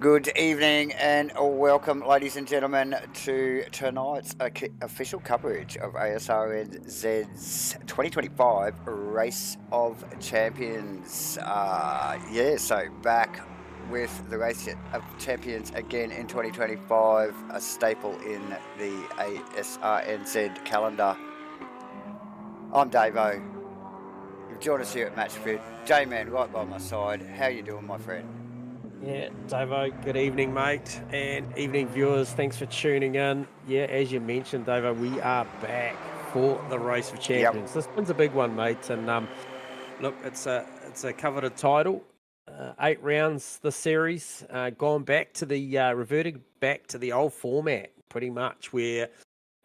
Good evening and welcome, ladies and gentlemen, to tonight's official coverage of ASRNZ's 2025 Race of Champions. So back with the Race of Champions again in 2025, a staple in the ASRNZ calendar. I'm Davo. You've joined us here at MatchFIT. J-Man right by my side. How you doing, my friend? Yeah, Davo, good evening, mate, and evening viewers. Thanks for tuning in. Yeah, as you mentioned, Davo, we are back for the Race of Yep. Champions. This one's a big one, mate, and look, it's a coveted title. 8 rounds the series, gone back to the reverted back to the old format, pretty much, where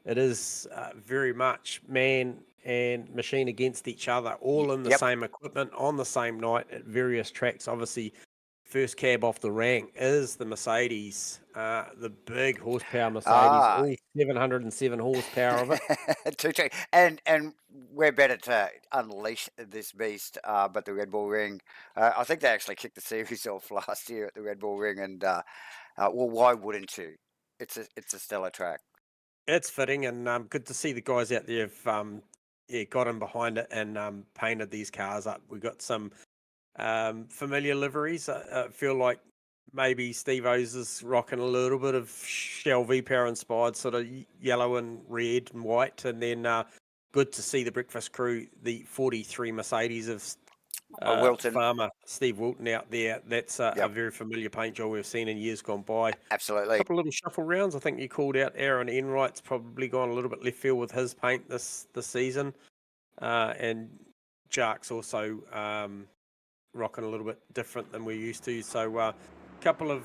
it is very much man and machine against each other, all in the Yep. same equipment on the same night at various tracks. Obviously, first cab off the rank is the Mercedes, the big horsepower Mercedes, Ah, all 707 horsepower of it. and we're better to unleash this beast, but the Red Bull Ring. I think they actually kicked the series off last year at the Red Bull Ring, and well, why wouldn't you? It's a stellar track. It's fitting, and good to see the guys out there have got in behind it and painted these cars up. We got some familiar liveries. I feel like maybe Steve O's is rocking a little bit of Shell V-Power inspired, sort of yellow and red and white. And then good to see the breakfast crew, the 43 Mercedes of Wilton. farmer Steve Wilton out there. That's a Yep, very familiar paint job we've seen in years gone by. absolutely. Couple of little shuffle rounds. I think you called out Aaron Enright's probably gone a little bit left field with his paint this season. And Jark's also rocking a little bit different than we're used to. So a couple of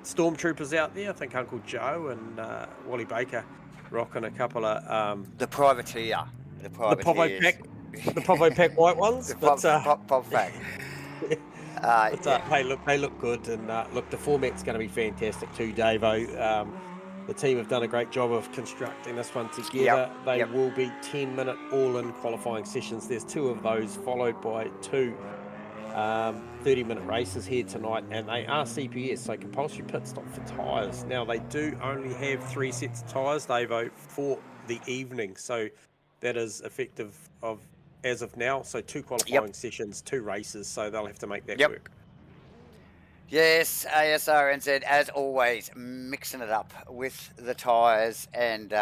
stormtroopers out there. I think Uncle Joe and Wally Baker rocking a couple of The privateer, the the Povo privateers, pack, the Povo pack white ones. the But pop fact. Yeah, hey, look, they look good, and look, the format's going to be fantastic too, Davo. The team have done a great job of constructing this one yep, together. They yep. will be 10-minute all-in qualifying sessions. There's two of those, followed by two 30-minute races here tonight, and they are CPS, so compulsory pit stop for tyres. Now, they do only have 3 sets of tyres, Davo, for the evening, so that is effective as of now. So 2 qualifying Yep. sessions, 2 races, so they'll have to make that Yep. work. Yes, ASRNZ, as always, mixing it up with the tyres. And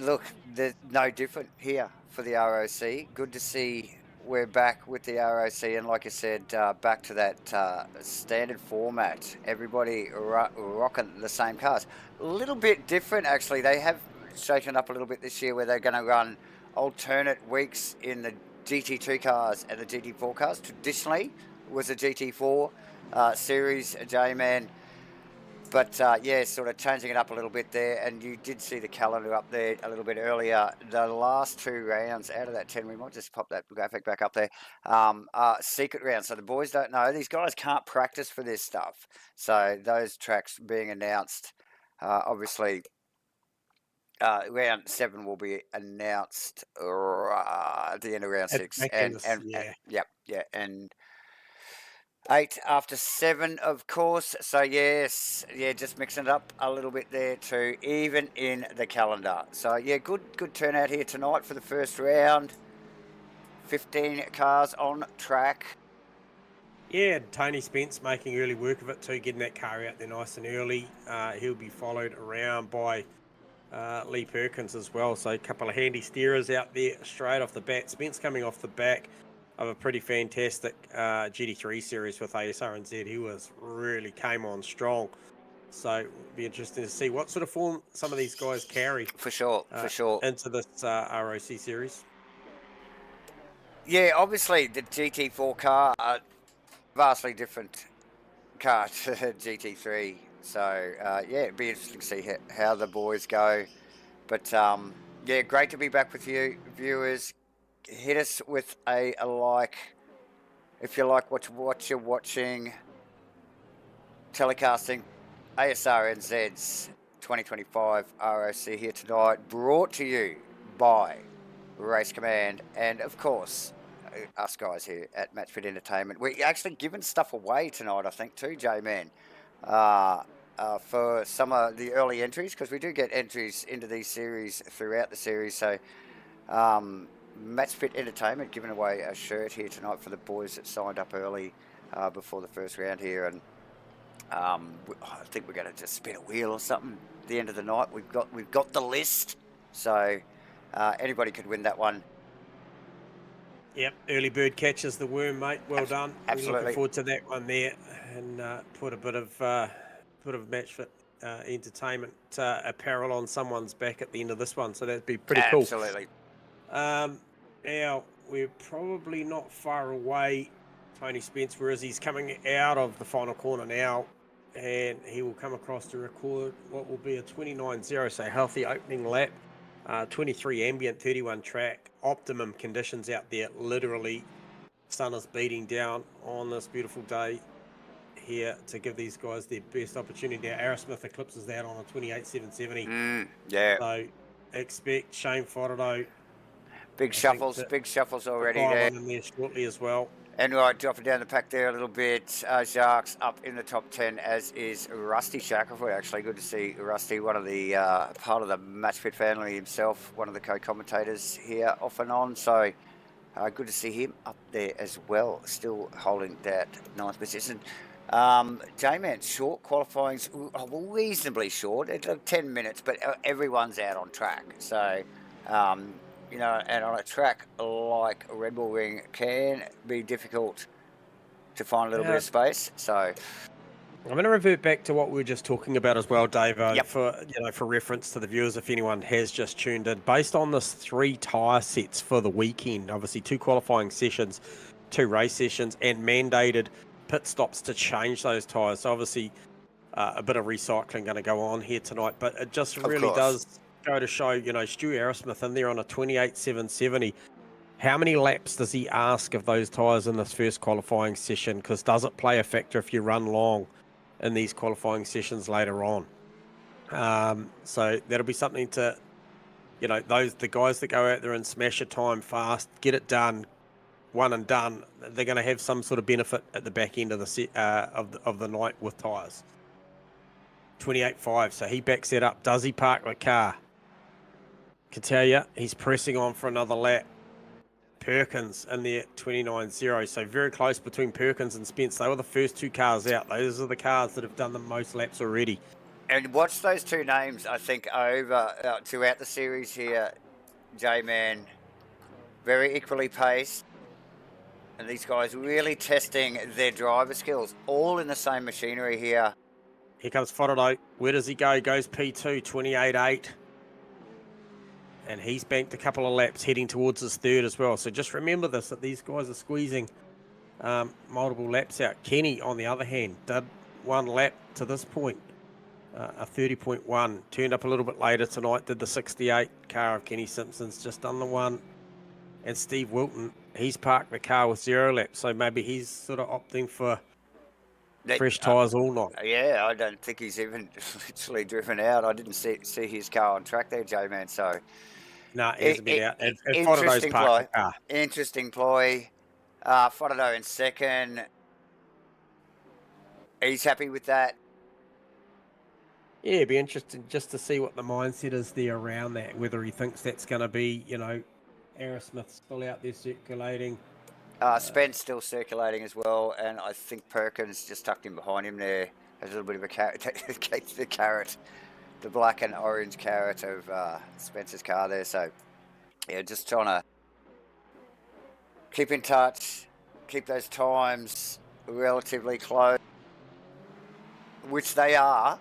look, there's no different here for the ROC. Good to see we're back with the ROC. And like I said, back to that standard format. Everybody rocking the same cars. A little bit different, actually. They have shaken up a little bit this year where they're going to run alternate weeks in the GT2 cars and the GT4 cars. Traditionally, was a GT4 series, J-Man. But yeah, sort of changing it up a little bit there. And you did see the calendar up there a little bit earlier. The last 2 rounds out of that 10, we might just pop that graphic back up there, secret rounds. So the boys don't know. These guys can't practice for this stuff. So those tracks being announced, obviously, round 7 will be announced at the end of round At the 6. back end, yeah. Yep, yeah. And 8 after 7, of course. So yes, yeah, just mixing it up a little bit there too, even in the calendar. So yeah, good turnout here tonight for the first round. 15 cars on track. Yeah, Tony Spence making early work of it too, getting that car out there nice and early. He'll be followed around by Lee Perkins as well. So a couple of handy steerers out there straight off the bat. Spence coming off the back of a pretty fantastic GT3 series with Asrnz. He really came on strong. So it'll be interesting to see what sort of form some of these guys carry For sure. into this ROC series. Yeah, obviously the GT4 car, vastly different car to the GT3. So yeah, it'd be interesting to see how the boys go. But yeah, great to be back with you, viewers. Hit us with a like if you like what you're watching. Telecasting ASRNZ's 2025 ROC here tonight, brought to you by Race Command and, of course, us guys here at MatchFit Entertainment. We're actually giving stuff away tonight, I think, too, J-Man, for some of the early entries, because we do get entries into these series throughout the series. So MatchFit Entertainment giving away a shirt here tonight for the boys that signed up early before the first round here. And I think we're going to just spin a wheel or something at the end of the night. We've got the list, so anybody could win that one. Yep, early bird catches the worm, mate. Well done. Absolutely. We're looking forward to that one there, and put a bit of MatchFit Entertainment apparel on someone's back at the end of this one. So that'd be pretty cool. Absolutely. Now we're probably not far away. Tony Spence, whereas he's coming out of the final corner now, and he will come across to record what will be a 29.0, so healthy opening lap, 23 ambient, 31 track, optimum conditions out there. Literally, sun is beating down on this beautiful day here to give these guys their best opportunity. Now, Asrnz eclipses that on a 28.770. Yeah. So expect Shane Fodderdo. Big shuffles already there. In there shortly as well. And right, dropping down the pack there a little bit. Jacques up in the top 10, as is Rusty Shackelford. Actually, good to see Rusty, one of the part of the MatchFit family himself, one of the co-commentators here off and on. So good to see him up there as well, still holding that 9th position. J-Man, short qualifying's reasonably short. It's 10 minutes, but everyone's out on track. So you know, and on a track like a Redbull Ring can be difficult to find a little bit of space. So I'm going to revert back to what we were just talking about as well, Dave, Yep. for reference to the viewers, if anyone has just tuned in. Based on this 3 tyre sets for the weekend, obviously 2 qualifying sessions, 2 race sessions, and mandated pit stops to change those tyres. So obviously a bit of recycling going to go on here tonight, but it just really does go to show, you know, Stu Asrnz in there on a 28.770. How many laps does he ask of those tyres in this first qualifying session? Because does it play a factor if you run long in these qualifying sessions later on? So that'll be something to, you know, the guys that go out there and smash a time fast, get it done, one and done. They're going to have some sort of benefit at the back end of the set, of the night with tyres. 28.5. So he backs that up. Does he park the car? Can tell you, he's pressing on for another lap. Perkins in there at 29.0. So very close between Perkins and Spence. They were the first 2 cars out. Those are the cars that have done the most laps already. And watch those 2 names, I think, over throughout the series here, J-Man. Very equally paced. And these guys really testing their driver skills, all in the same machinery here. Here comes Fodderdo. Where does he go? He goes P2, 28.8. And he's banked a couple of laps heading towards his 3rd as well. So just remember this, that these guys are squeezing multiple laps out. Kenny, on the other hand, did 1 lap to this point, a 30.1. Turned up a little bit later tonight, did the 68. Car of Kenny Simpson's just done the 1. And Steve Wilton, he's parked the car with 0 laps. So maybe he's sort of opting for fresh tyres all night. Yeah, I don't think he's even literally driven out. I didn't see his car on track there, J-Man. So no, he hasn't been out. And interesting ploy. Interesting ploy. Fodderdo in 2nd. He's happy with that. Yeah, it'd be interesting just to see what the mindset is there around that. Whether he thinks that's going to be, you know, Asrnz still out there circulating. Spence still circulating as well, and I think Perkins just tucked in behind him there. There's a little bit of a carrot, the carrot, the black and orange carrot of Spence's car there. So, yeah, just trying to keep in touch, keep those times relatively close, which they are.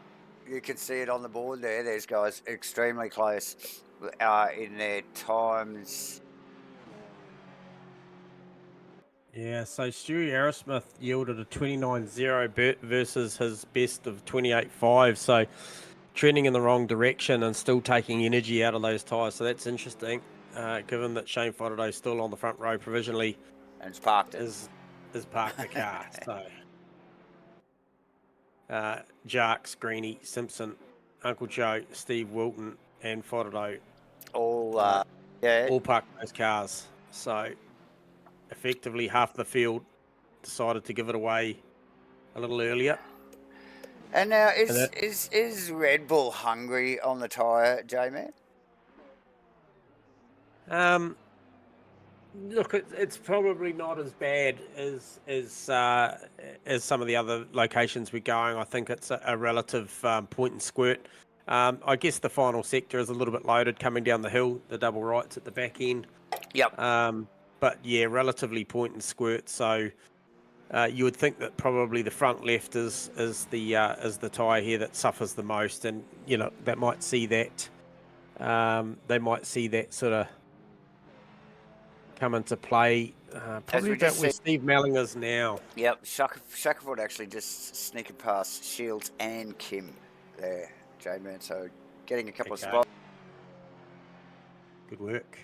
You can see it on the board there. There's guys extremely close in their times. Yeah, so Stewie Asrnz yielded a 29.0 versus his best of 28.5. So trending in the wrong direction and still taking energy out of those tyres. So that's interesting, given that Shane Fodderdo is still on the front row provisionally. And it's parked it. Is parked the car. So Jacques, Greeny, Simpson, Uncle Joe, Steve Wilton and Fodderdo all parked those cars. So effectively half the field decided to give it away a little earlier. And now, is Red Bull hungry on the tyre, J-Man? Look, it's probably not as bad as some of the other locations we're going. I think it's a relative point and squirt. I guess the final sector is a little bit loaded coming down the hill, the double rights at the back end. Yep. But yeah, relatively point and squirt. So you would think that probably the front left is the tyre here that suffers the most, and they might see that. They might see that sort of come into play. Probably about where Steve Melling is now. Yep, Shackelford actually just sneaking past Shields and Kim there, J-Man. So getting a couple of spots. Good work.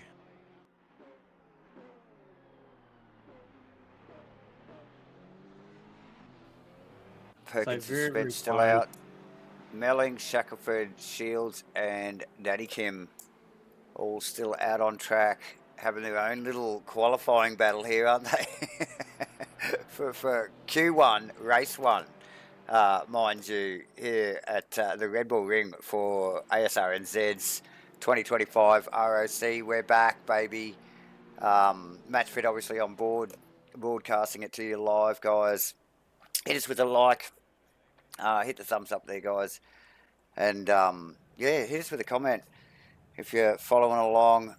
Perkins suspense still out. Melling, Shackelford, Shields, and Daddy Kim all still out on track, having their own little qualifying battle here, aren't they? for Q1, race 1, mind you, here at the Red Bull Ring for Asrnz's 2025 ROC. We're back, baby. MATCHFIT obviously on board, broadcasting it to you live, guys. Hit us with a like. Hit the thumbs up there, guys. And, yeah, hit us with a comment if you're following along.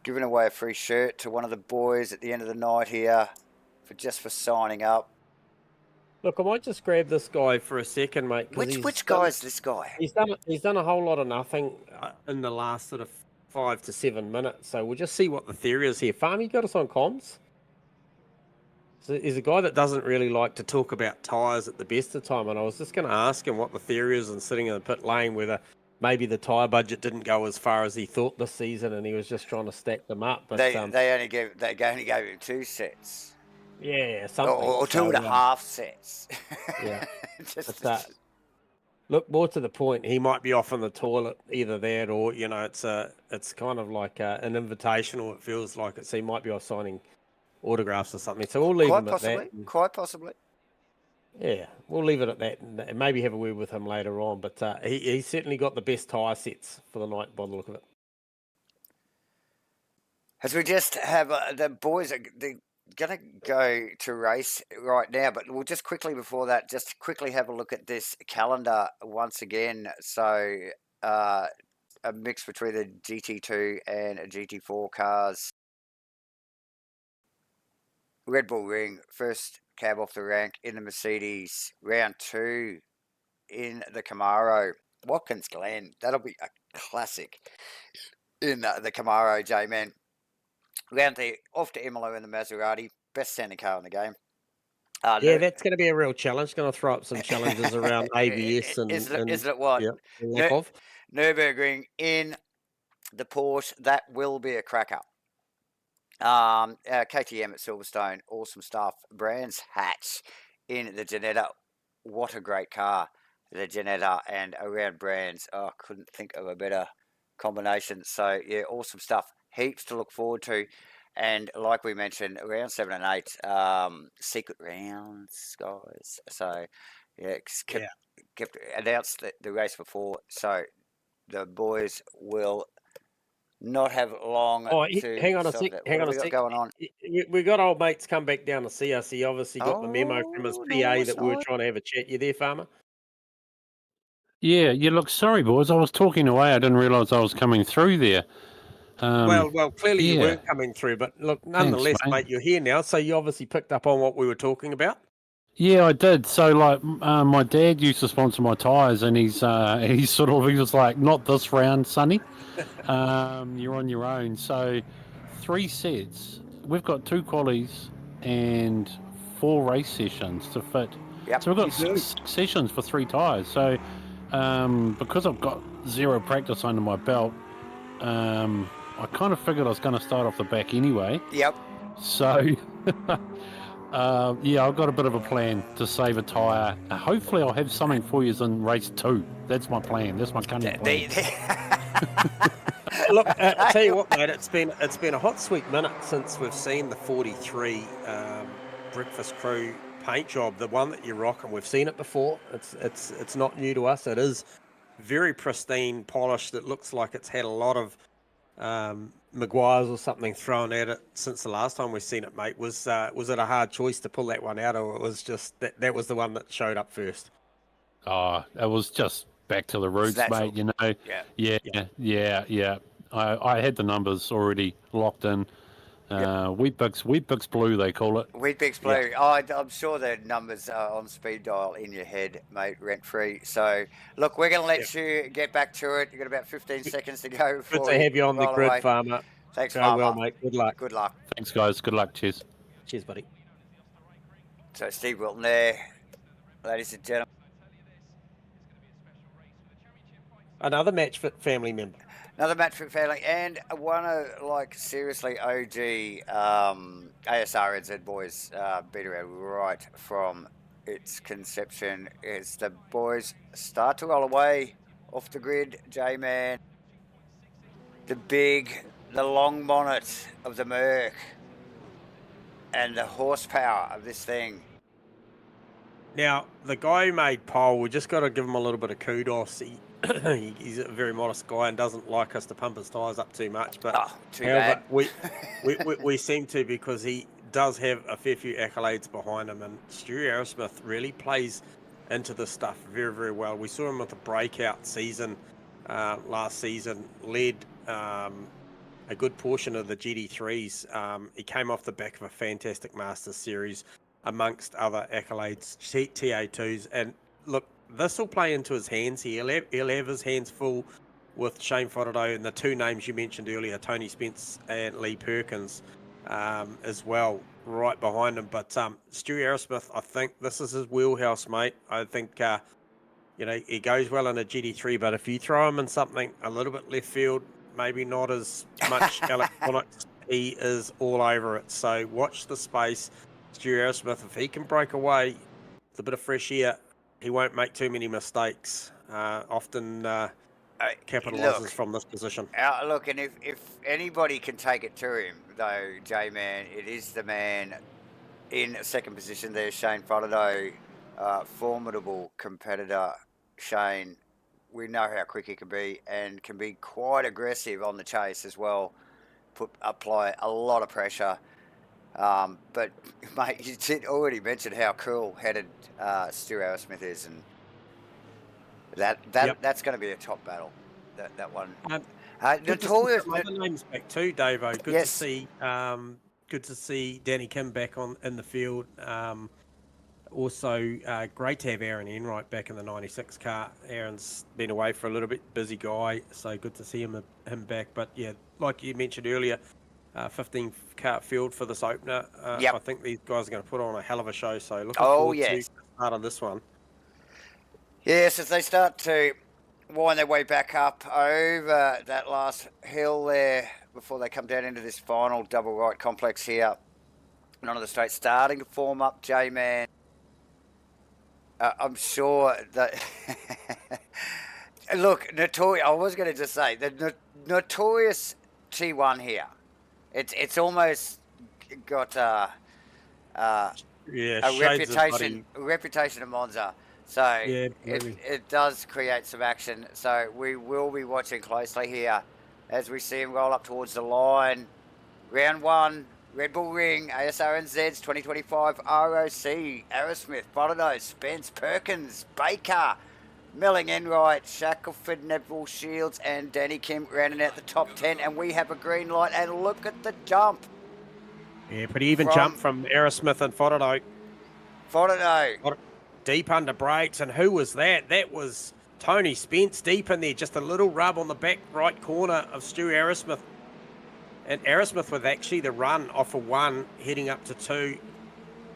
Giving away a free shirt to one of the boys at the end of the night here for signing up. Look, I might just grab this guy for a second, mate. Which guy is this guy? He's done a whole lot of nothing in the last sort of 5 to 7 minutes. So we'll just see what the theory is here. Farm, you got us on comms? So he's a guy that doesn't really like to talk about tyres at the best of time, and I was just going to ask him what the theory is and sitting in the pit lane, whether maybe the tyre budget didn't go as far as he thought this season, and he was just trying to stack them up. But they only gave him 2 sets. Yeah, something. Or 2.5 sets. Yeah. Look, more to the point, he might be off in the toilet, either that or it's kind of like an invitational. It feels like it. So he might be off signing autographs or something. So we'll leave him at that. Quite possibly. Yeah, we'll leave it at that and maybe have a word with him later on. But he's certainly got the best tyre sets for the night by the look of it. As we just have the boys are going to go to race right now, but we'll just quickly before that, just quickly have a look at this calendar once again. So a mix between the GT2 and a GT4 cars. Red Bull Ring, first cab off the rank in the Mercedes. Round 2 in the Camaro. Watkins Glen, that'll be a classic in the Camaro, J-Man. Round 3 off to Imola in the Maserati. Best standing car in the game. Yeah, that's going to be a real challenge. Going to throw up some challenges around ABS and... Isn't it what? Yeah, Nürburgring in the Porsche. That will be a cracker. KTM at Silverstone, awesome stuff. Brands Hatch in the Ginetta, what a great car. The Ginetta and around Brands, couldn't think of a better combination. So yeah, awesome stuff. Heaps to look forward to. And like we mentioned, round 7 and 8, secret rounds, guys. So yeah, kept announced the race before. So the boys will not have long to... Hang on a sec. Hang on a sec. Going on? We got old mates come back down to see us. He obviously got the memo from his PA that we were trying to have a chat. You there, Farmer? Yeah, look, sorry, boys. I was talking away. I didn't realise I was coming through there. Well, clearly you weren't coming through, but look, nonetheless, thanks, mate, you're here now, so you obviously picked up on what we were talking about. Yeah, I did. So, like, my dad used to sponsor my tyres, and he was like, not this round, Sonny. You're on your own. So, 3 sets. We've got 2 qualies and 4 race sessions to fit. Yep. So, we've got 6 sessions for 3 tyres. So, because I've got 0 practice under my belt, I kind of figured I was going to start off the back anyway. Yep. So, I've got a bit of a plan to save a tyre. Hopefully I'll have something for you in race 2. That's my plan. That's my cunning plan. Look, I tell you what, mate, it's been a hot sweet minute since we've seen the 43 Breakfast Crew paint job, the one that you're rocking. We've seen it before. It's not new to us. It is very pristine, polished. It looks like it's had a lot of Maguires or something thrown at it since the last time we've seen it, mate. Was it a hard choice to pull that one out, or it was just that was the one that showed up first? Oh, it was just back to the roots, mate. You know. Yeah. I had the numbers already locked in. Wheat-Bix Blue, they call it. Wheat-Bix Blue. Yeah. I'm sure the numbers are on speed dial in your head, mate, rent-free. So, look, we're going to let you get back to it. You've got about 15 seconds to go. Good to have you on the grid, away. Farmer. Thanks, Farmer. Well, mate. Good luck. Good luck. Thanks, guys. Good luck. Cheers. Cheers, buddy. So, Steve Wilton there, ladies and gentlemen. Another MatchFit family member. Another MatchFit family, and one of, seriously, OG Asrnz boys been around right from its conception. As the boys start to roll away off the grid, J-Man, the long bonnet of the Merc, and the horsepower of this thing. Now, the guy who made pole, we just got to give him a little bit of kudos. He's a very modest guy and doesn't like us to pump his tyres up too much. But too bad. we seem to, because he does have a fair few accolades behind him. And Stewie Arrowsmith really plays into this stuff very, very well. We saw him with a breakout season last season, led a good portion of the GT3s. He came off the back of a fantastic Masters Series, amongst other accolades, TA2s. And look, this will play into his hands here. He'll have his hands full with Shane Fodderdo and the two names you mentioned earlier, Tony Spence and Lee Perkins, as well, right behind him. But Stewie Arrowsmith, I think this is his wheelhouse, mate. I think, he goes well in a GT3, but if you throw him in something a little bit left field, maybe not as much electronics, he is all over it. So watch the space. Stewie Arrowsmith, if he can break away with a bit of fresh air, he won't make too many mistakes. Often capitalises from this position. Look, and if anybody can take it to him, though, J-Man, it is the man in second position there, Shane Fodderdo. Formidable competitor, Shane. We know how quick he can be, and can be quite aggressive on the chase as well. Apply a lot of pressure. But, mate, you did already mention how cool-headed Stewie Arrowsmith is, and that's going to be a top battle, that one. Notorious. Other names back too, Davo. Good to see Danny Kim back in the field. Also, great to have Aaron Enright back in the 96 car. Aaron's been away for a little bit, busy guy, so good to see him back. But yeah, like you mentioned earlier, 15 car field for this opener. I think these guys are going to put on a hell of a show. So looking forward to the start of this one. Yes, as they start to wind their way back up over that last hill there before they come down into this final double right complex here. None of the straight starting to form up, J-Man. I'm sure that... Look, I was going to just say, the notorious T1 here. It's almost got a reputation of Monza. So it does create some action. So we will be watching closely here as we see him roll up towards the line. Round one, Red Bull Ring, Asrnz 2025 ROC, Arrowsmith, Fodderdo, Spence, Perkins, Baker, Milling Enright, Shackelford, Neville Shields, and Danny Kim rounding out the top 10. And we have a green light. And look at the jump. Yeah, pretty even jump from Arrowsmith and Fodderdo. Deep under brakes. And who was that? That was Tony Spence deep in there. Just a little rub on the back right corner of Stewie Arrowsmith. And Arrowsmith with actually the run off of 1, heading up to 2.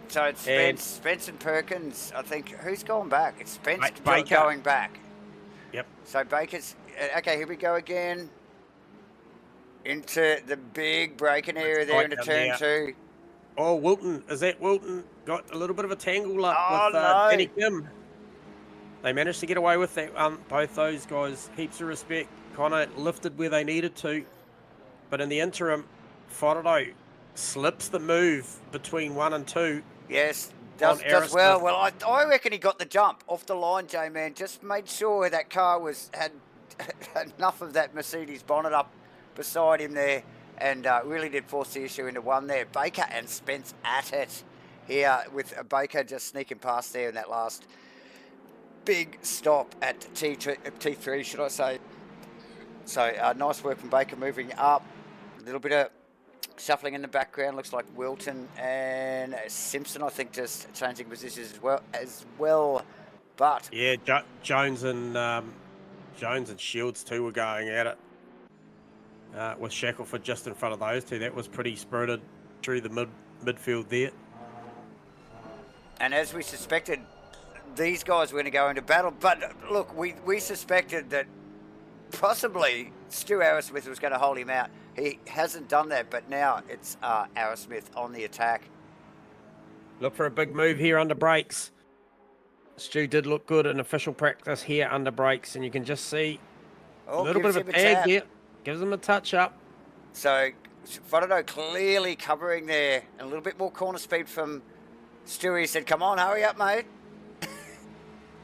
So it's Spence and Perkins. I think, who's going back? It's Spence Baker. Going back. Yep. So Baker's... Okay, here we go again. Into the big braking area there into turn 2. Oh, Wilton. Is that Wilton? Got a little bit of a tangle up with no. Danny Kim. They managed to get away with that. Both those guys, heaps of respect. kind of lifted where they needed to. But in the interim, Fordo slips the move between 1 and 2. Yes, does well. Well, I reckon he got the jump off the line, J-Man. Just made sure that car had enough of that Mercedes bonnet up beside him there, and really did force the issue into 1 there. Baker and Spence at it here, with Baker just sneaking past there in that last big stop at T3, should I say. So nice work from Baker moving up. A little bit of shuffling in the background. Looks like Wilton and Simpson, I think, just changing positions as well. But yeah, Jones and Shields too were going at it. With Shackelford just in front of those two. That was pretty spirited through the midfield there. And as we suspected, these guys were going to go into battle. But look, we suspected that possibly Stu Arrowsmith was going to hold him out. He hasn't done that, but now it's Arrowsmith on the attack. Look for a big move here under brakes. Stu did look good in official practice here under brakes, and you can just see a little bit of a tag there. Gives him a touch up. So Fordo clearly covering there, and a little bit more corner speed from Stewie. He said, come on, hurry up, mate.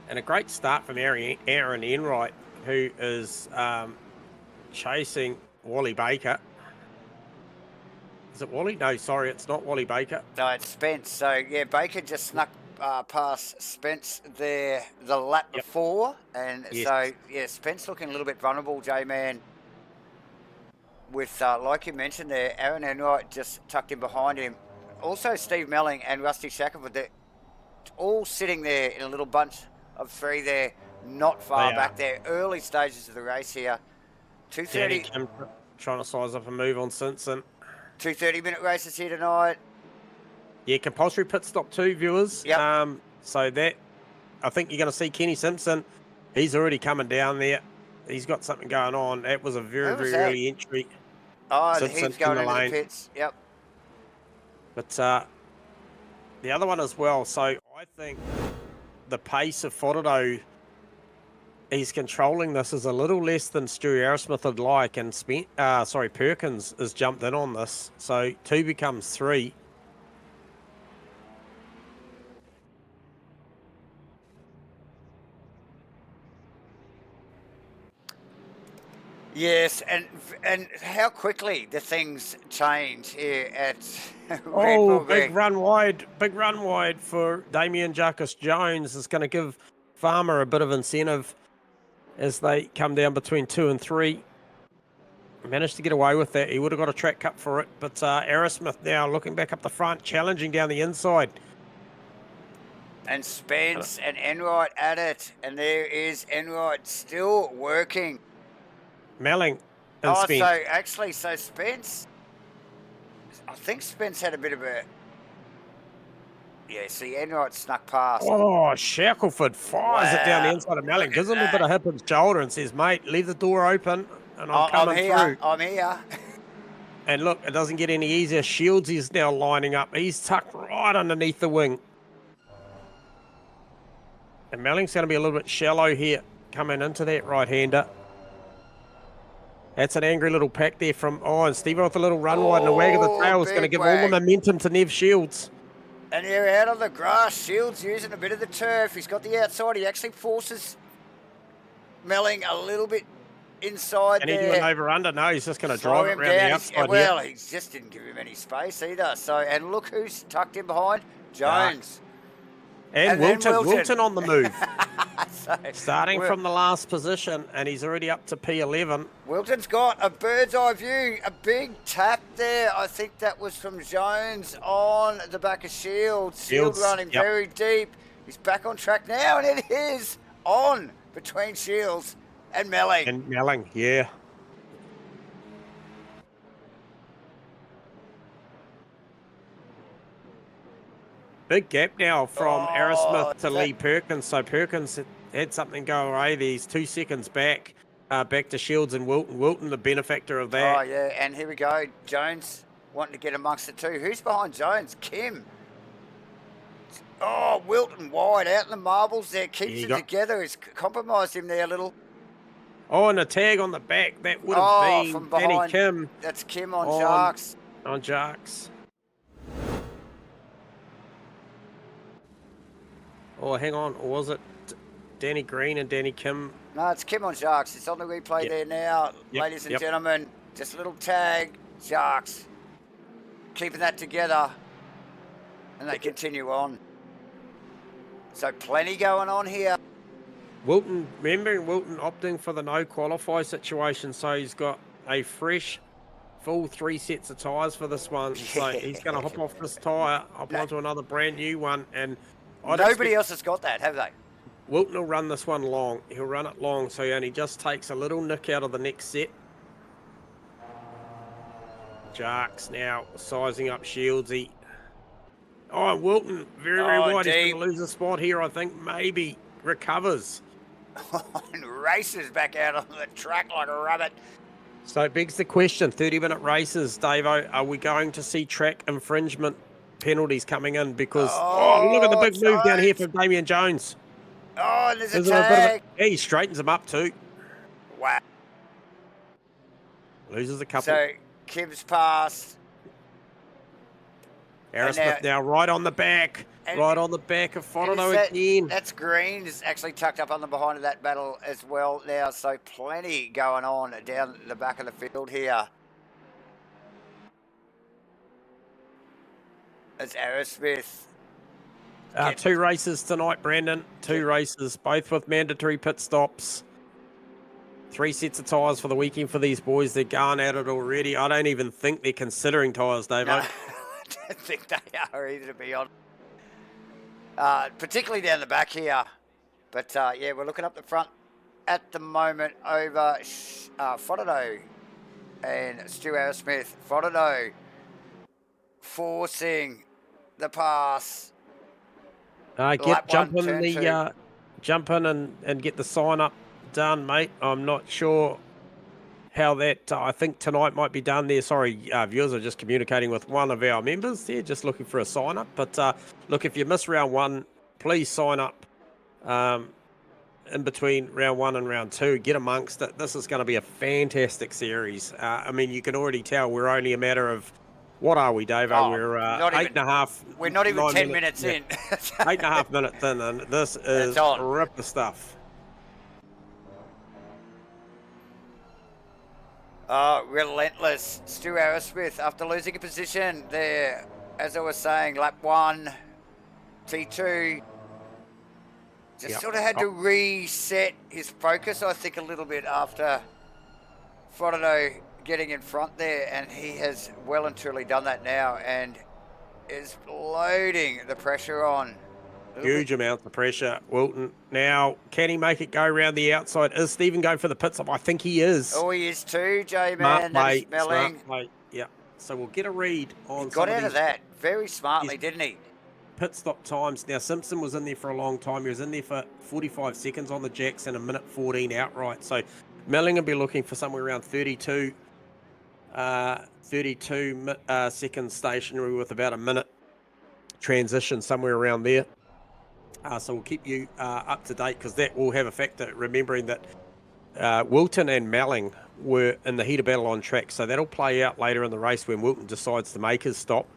And a great start from Aaron Enright, who is chasing Wally Baker. Is it Wally? No, sorry, it's not Wally Baker. No, it's Spence. So, yeah, Baker just snuck past Spence there the lap before. And yes. So, yeah, Spence looking a little bit vulnerable, J-Man. With, like you mentioned there, Aaron Enright just tucked in behind him. Also, Steve Melling and Rusty Shackelford, they're all sitting there in a little bunch of 3 there, not far back there. Early stages of the race here. 2:30. Trying to size up a move on Simpson. 2 30-minute races here tonight. Yeah, compulsory pit stop too, viewers. Yep. So that, I think you're going to see Kenny Simpson. He's already coming down there. He's got something going on. That was a very early entry. Oh, he's going into the pits. Yep. But the other one as well. So I think the pace of Fordo, he's controlling this is a little less than Stewie Arrowsmith would like, and Perkins has jumped in on this. So 2 becomes 3. Yes, and how quickly the things change here at Redbull. Big run wide for Damien Jacques Jones is going to give Farmer a bit of incentive as they come down between 2 and 3. Managed to get away with that. He would have got a track cut for it, but Arrowsmith now looking back up the front, challenging down the inside. And Spence and Enright at it, and there is Enright still working. Melling and Spence. So Spence, I think Spence had a bit of a, see, Enright snuck past. Oh, Shackelford fires it down the inside of Melling, gives him a bit of hip and shoulder and says, mate, leave the door open and I'm coming through. I'm here. And look, it doesn't get any easier. Shields is now lining up. He's tucked right underneath the wing. And Melling's going to be a little bit shallow here, coming into that right-hander. That's an angry little pack there from, and Steve with a little run wide and a wag of the tail is going to give all the momentum to Nev Shields. And they're out on the grass. Shields using a bit of the turf. He's got the outside. He actually forces Melling a little bit inside there. And he doing over under? No, he's just going to drive it around the outside. Well, he just didn't give him any space either. So, and look who's tucked in behind. Jones. And Wilton on the move. Starting from the last position, and he's already up to P11. Wilton's got a bird's eye view, a big tap there. I think that was from Jones on the back of Shields. Shields running very deep. He's back on track now, and it is on between Shields and Melling. And Melling, yeah. Big gap now from Arrowsmith to Lee Perkins. So Perkins had something go away there. He's 2 seconds back to Shields and Wilton. Wilton, the benefactor of that. Oh, yeah, and here we go. Jones wanting to get amongst it too. Who's behind Jones? Kim. Oh, Wilton wide out in the marbles there. Keeps it together. He's compromised him there a little. Oh, and a tag on the back. That would have been from Danny behind. Kim That's Kim on Sharks. on Sharks. Oh, hang on. Or was it Danny Green and Danny Kim? No, it's Kim on Sharks. It's on the replay there now. Ladies and gentlemen, just a little tag. Sharks. Keeping that together. And they continue on. So plenty going on here. Wilton, remembering Wilton opting for the no qualify situation, so he's got a fresh full 3 sets of tyres for this one. So he's going to hop off this tyre, hop onto another brand new one. And nobody else has got that, have they? Wilton will run this one long. He'll run it long, so he only just takes a little nick out of the next set. Sharks now sizing up Shieldsy. Oh, Wilton, very wide. He's going to lose a spot here, I think. Maybe recovers. And races back out on the track like a rabbit. So it begs the question, 30-minute races, Davo, are we going to see track infringement penalties coming in? Because, look at the big move down here from Damien Jones. Oh, there's a tag. He straightens him up too. Wow. Loses a couple. So, Kim's passed. Aerosmith now right on the back. Right on the back of Forno again. That's Green is actually tucked up on the behind of that battle as well now. So plenty going on down the back of the field here. It's Aerosmith. 2 races tonight, Brandon. 2 races, both with mandatory pit stops. 3 sets of tyres for the weekend for these boys. They're going at it already. I don't even think they're considering tyres, Dave. No, I don't think they are either, to be honest. Particularly down the back here. But, yeah, we're looking up the front at the moment over Frodo and Stu Aerosmith. Frodo forcing the pass. Jump in and get the sign up done, mate. I'm not sure how that, I think tonight might be done there. Sorry, viewers are just communicating with one of our members there, just looking for a sign up. But look, if you miss round 1, please sign up in between round 1 and round 2. Get amongst it. This is going to be a fantastic series. I mean, you can already tell we're only a matter of, what are we, Dave? We're 8.5. We're not even 10 minutes in. 8.5 minutes in, and this is ripper stuff. Relentless. Stu Aerosmith, after losing a position there, as I was saying, lap 1, T2, just sort of had to reset his focus, I think, a little bit after Frodo getting in front there, and he has well and truly done that now and is loading the pressure on. Huge amounts of pressure. Wilton now, can he make it go around the outside? Is Stephen going for the pit stop? I think he is. Oh, he is too, J-Man. That's smelling. Yeah. So we'll get a read on. He got out of that very smartly, didn't he? Pit stop times. Now, Simpson was in there for a long time. He was in there for 45 seconds on the jacks and 1:14 outright. So Melling will be looking for somewhere around 32 seconds stationary with about a minute transition, somewhere around there. So we'll keep you up to date, because that will have a factor, remembering that Wilton and Melling were in the heat of battle on track. So that'll play out later in the race when Wilton decides to make his stop.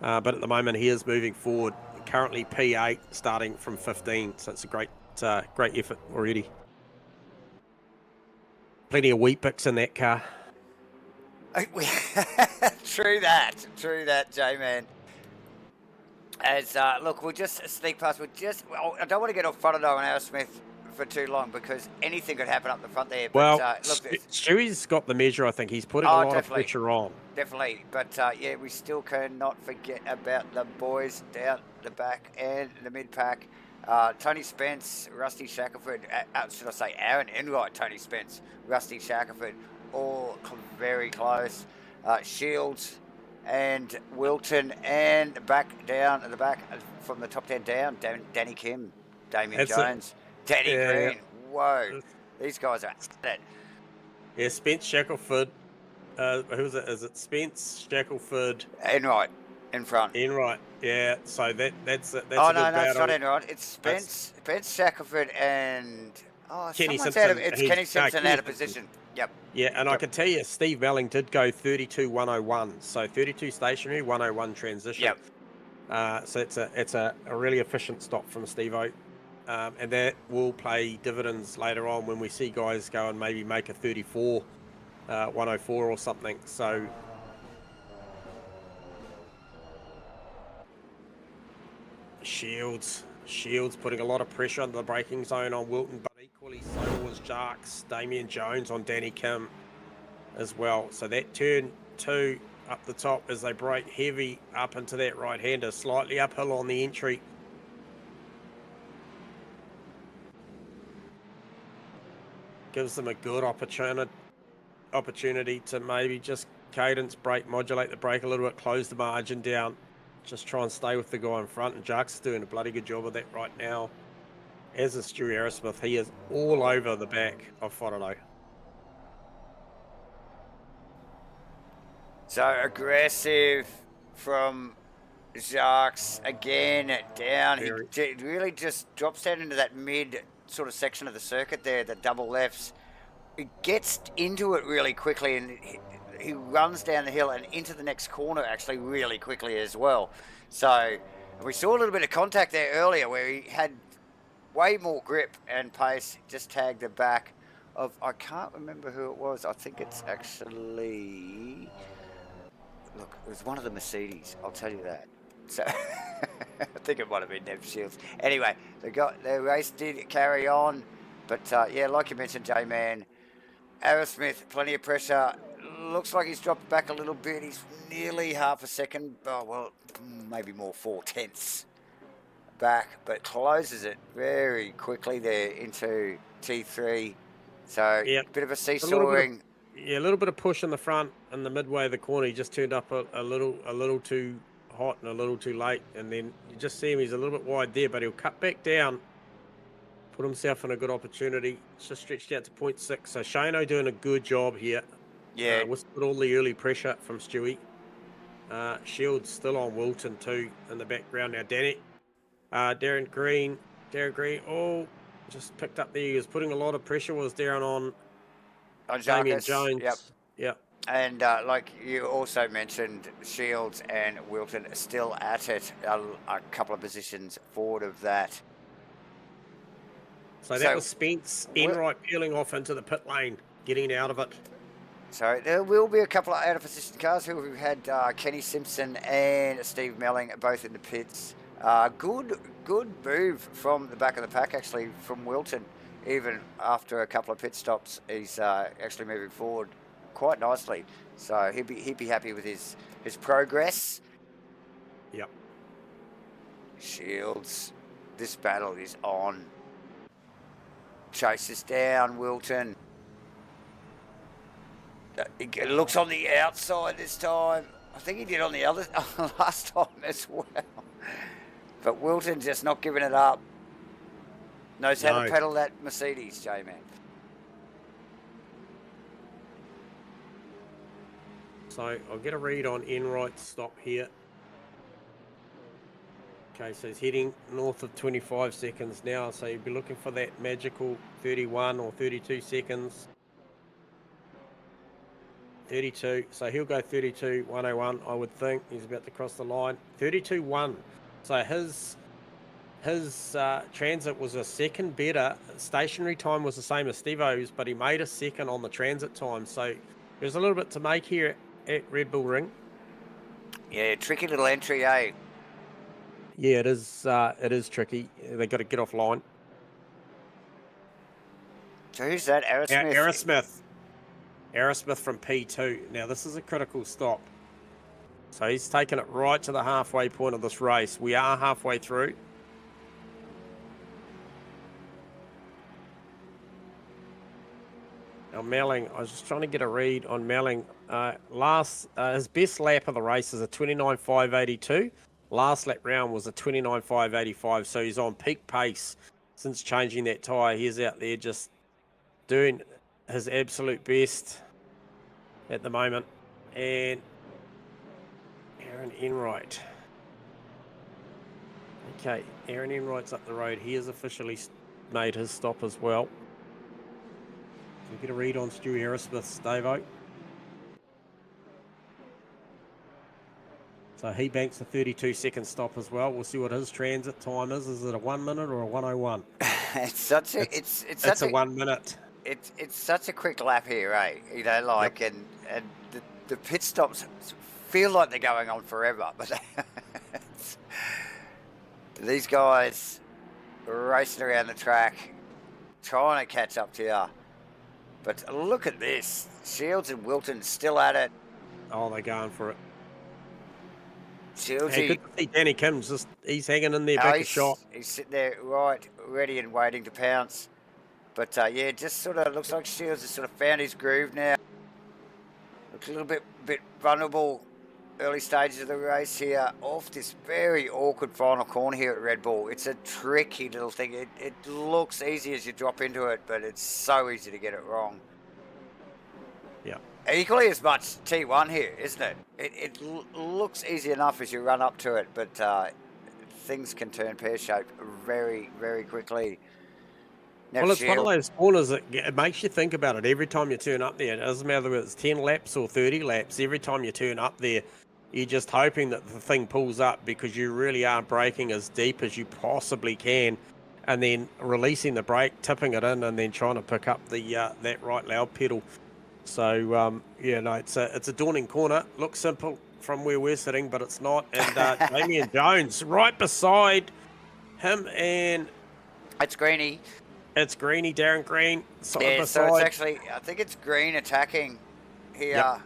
But at the moment, he is moving forward. Currently P8, starting from 15. So it's a great effort already. Plenty of wheat picks in that car. True that, J-Man. As look, we'll just sneak past. I don't want to get off Frodo and Aerosmith for too long, because anything could happen up the front there. But, well, Stewie's got the measure. I think he's putting a lot of pressure on. Definitely, but yeah, we still cannot forget about the boys down the back and the mid pack. Tony Spence, Rusty Shackelford. Should I say Aaron Enright, Tony Spence, Rusty Shackelford, all very close. Shields and Wilton, and back down at the back from the top 10 down, Danny Kim, Damien Jones, Danny Green. Whoa, these guys are at it. Yeah, Spence Shackelford. Who is it? Is it Spence Shackelford? Enright in front. Enright, yeah. So that's a good no, battle. it's not Enright. It's Spence Shackelford and Oh, Kenny someone's out of. Simpson. It's Kenny Simpson Kenny out of Simpson. position. Yep. Yeah, and I Yep. can tell you, Steve Melling did go 32.101. So 32 stationary, 101 transition. Yep. So it's a really efficient stop from Steve-O. And that will pay dividends later on when we see guys go and maybe make a 34, 104 or something. So Shields putting a lot of pressure under the braking zone on Wilton, but equally so was Jarks, Damien Jones on Danny Kim as well. So that turn 2 up the top as they brake heavy up into that right-hander, slightly uphill on the entry. Gives them a good opportunity to maybe just cadence brake, modulate the brake a little bit, close the margin down, just try and stay with the guy in front. And Jarks is doing a bloody good job of that right now, as is Stewie Aerosmith. He is all over the back of Whanaro. So aggressive from Jacques again down. He really just drops down into that mid sort of section of the circuit there, the double lefts. He gets into it really quickly, and he runs down the hill and into the next corner actually really quickly as well. So we saw a little bit of contact there earlier where he had way more grip and pace, just tagged the back of, I can't remember who it was. I think it's actually, look, it was one of the Mercedes, I'll tell you that. So I think it might have been Nev Shields. Anyway, the race did carry on, but yeah, like you mentioned, J-Man, Aerosmith, plenty of pressure. Looks like he's dropped back a little bit. He's nearly half a second, oh, well, maybe more, 4/10 back, but closes it very quickly there into T3. So Yep. Bit of a seesawing. A little bit of push in the front and the midway of the corner. He just turned up a little too hot and a little too late, and then you just see him. He's a little bit wide there, but he'll cut back down, put himself in a good opportunity. It's just stretched out to 0.6. So Shano doing a good job here. Yeah. Whispered all the early pressure from Stewie. Shields still on Wilton too in the background now. Darren Green, oh, just picked up there. He was putting a lot of pressure, was Darren on Damien Jones. Yep. And like you also mentioned, Shields and Wilton are still at it, a couple of positions forward of that. So that was Spence Enright peeling off into the pit lane, getting out of it. So there will be a couple of out-of-position cars who have had Kenny Simpson and Steve Melling both in the pits. Good move from the back of the pack, actually, from Wilton. Even after a couple of pit stops, he's actually moving forward quite nicely. So he'd be happy with his progress. Yep. Shields, this battle is on. Chases down Wilton. It looks on the outside this time. I think he did on the other last time as well. But Wilton just not giving it up. Knows how to pedal that Mercedes, J-Man. So I'll get a read on Enright's stop here. Okay, so he's heading north of 25 seconds now. So you'll be looking for that magical 31 or 32 seconds. 32, so he'll go 32.101, I would think. He's about to cross the line. 32.1. So his transit was a second better. Stationary time was the same as Steve-O's, but he made a second on the transit time. So there's a little bit to make here at Red Bull Ring. Yeah, tricky little entry, eh? Yeah, it is tricky. They've got to get offline. So who's that? Aerosmith? Aerosmith from P2. Now, this is a critical stop. So he's taken it right to the halfway point of this race. We are halfway through. Now, Melling, I was just trying to get a read on Melling. His best lap of the race is a 29.582. Last lap round was a 29.585. So he's on peak pace since changing that tyre. He's out there just doing his absolute best at the moment. And Aaron Enright. Okay, Aaron Enright's up the road. He has officially made his stop as well. we get a read on Stu Aerosmith's Davo. So he banks a 32-second stop as well. We'll see what his transit time is. Is it a 1 minute or a 1:01? It's such a It's a 1 minute. It's such a quick lap here, eh? You know, like, Yep. and the pit stops feel like they're going on forever, but these guys racing around the track, trying to catch up to you. But look at this. Shields and Wilton still at it. Oh, they're going for it. Shieldsy. Hey, good to see Danny Kim's he's hanging in there back a shot. He's sitting there right, ready and waiting to pounce. But yeah, just sort of looks like Shields has sort of found his groove now. Looks a little bit vulnerable early stages of the race here, off this very awkward final corner here at Red Bull. It's a tricky little thing. It looks easy as you drop into it, but it's so easy to get it wrong. Yeah. Equally as much T1 here, isn't it? It looks easy enough as you run up to it, but things can turn pear-shaped very, very quickly. Well, it's one of those corners that it makes you think about it every time you turn up there. It doesn't matter whether it's 10 laps or 30 laps. Every time you turn up there, you're just hoping that the thing pulls up because you really are braking as deep as you possibly can, and then releasing the brake, tipping it in, and then trying to pick up the that right loud pedal. So yeah, no, it's a daunting corner. Looks simple from where we're sitting, but it's not. And Damien Jones right beside him, and it's Greeny. It's Greeny, Darren Green, side yeah, by so side. it's actually, I think it's Green attacking here. Yep.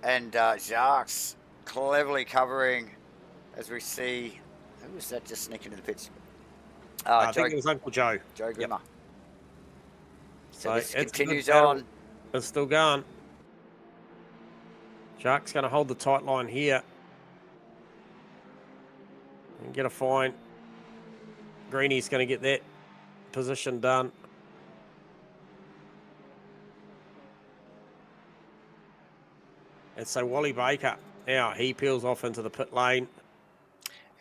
And Jacques cleverly covering, as we see. Who was that just sneaking into the pits? I think it was Uncle Joe. Joe Grimmer. Yep. So this it continues on. It's still going. Jacques going to hold the tight line here and get a fine. Greeny's going to get that position done. And so Wally Baker, now he peels off into the pit lane.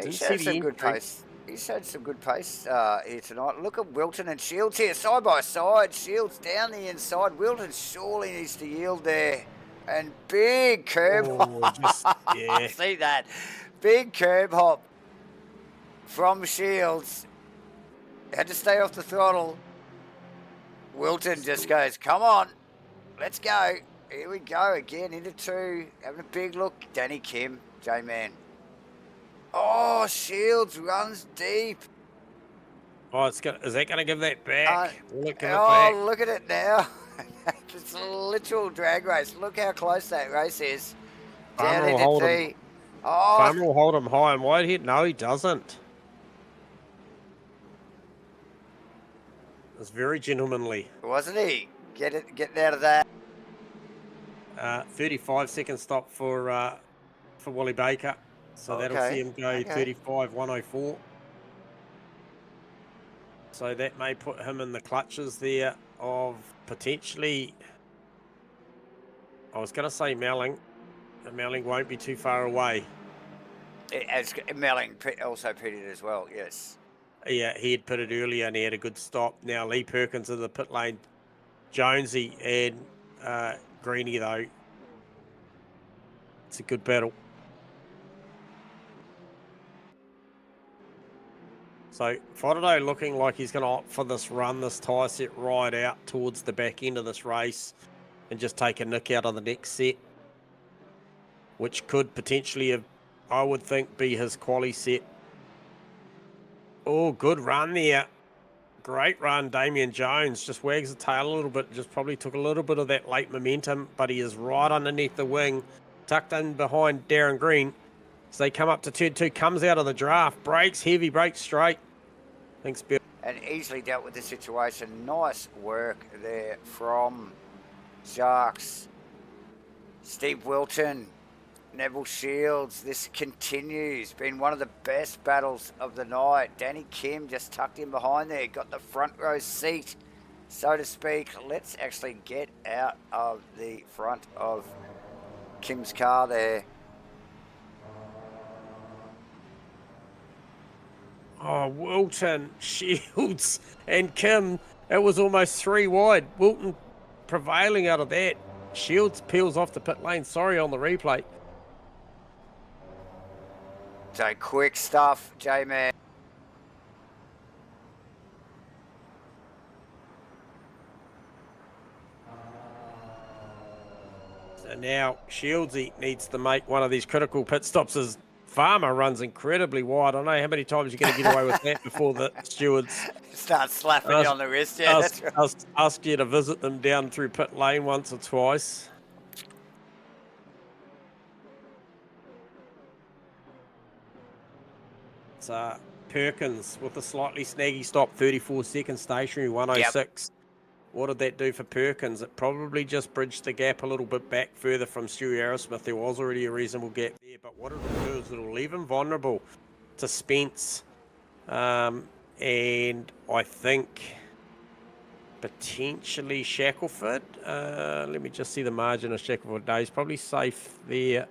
He showed some good pace. He showed some good pace here tonight. Look at Wilton and Shields here, side by side. Shields down the inside. Wilton surely needs to yield there. And big curb hop. Yeah. See that? Big curb hop from Shields. Had to stay off the throttle. Wilton just goes, come on, let's go. Here we go again into two. Having a big look. Danny Kim, J-Man. Oh, Shields runs deep. Oh, is that going to give that back? Look at it now. It's a literal drag race. Look how close that race is. Down into T. Oh, Farmer will hold him high and wide here. No, he doesn't. It's very gentlemanly. Wasn't he? Getting out of that. 35-second stop for Wally Baker. So that'll see him go 35.104. So that may put him in the clutches there of potentially, I was going to say Melling. Melling won't be too far away. As Melling also pitted as well, yes. Yeah, he had pitted earlier and he had a good stop. Now Lee Perkins in the pit lane. Jonesy and Greeny, though. It's a good battle. So Fodado looking like he's going to opt for this run, this tyre set right out towards the back end of this race and just take a nick out on the next set, which could potentially have, I would think, be his quali set. Oh, good run there. Great run, Damien Jones. Just wags the tail a little bit, just probably took a little bit of that late momentum, but he is right underneath the wing, tucked in behind Darren Green. So they come up to turn two, comes out of the draft, brakes heavy, brakes straight. Thanks, Bill. And easily dealt with the situation. Nice work there from Jacques, Steve Wilton, Neville Shields. This continues. Been one of the best battles of the night. Danny Kim just tucked in behind there. Got the front row seat, so to speak. Let's actually get out of the front of Kim's car there. Oh, Wilton, Shields, and Kim It was almost 3 wide. Wilton prevailing out of that. Shields peels off the pit lane. Sorry on the replay. So quick stuff, J-Man. So now Shieldsy needs to make one of these critical pit stops as Farmer runs incredibly wide. I don't know how many times you're going to get away with that before the stewards Start slapping you on the wrist. Yeah, that's right. ask you to visit them down through pit lane once or twice. It's Perkins with a slightly snaggy stop, 34 seconds stationary, 106. Yep. What did that do for Perkins? It probably just bridged the gap a little bit back further from Stewie Aerosmith. There was already a reasonable gap there, but what it'll do is it'll leave him vulnerable to Spence. And I think potentially Shackelford. Let me just see the margin of Shackelford. No, he's probably safe there.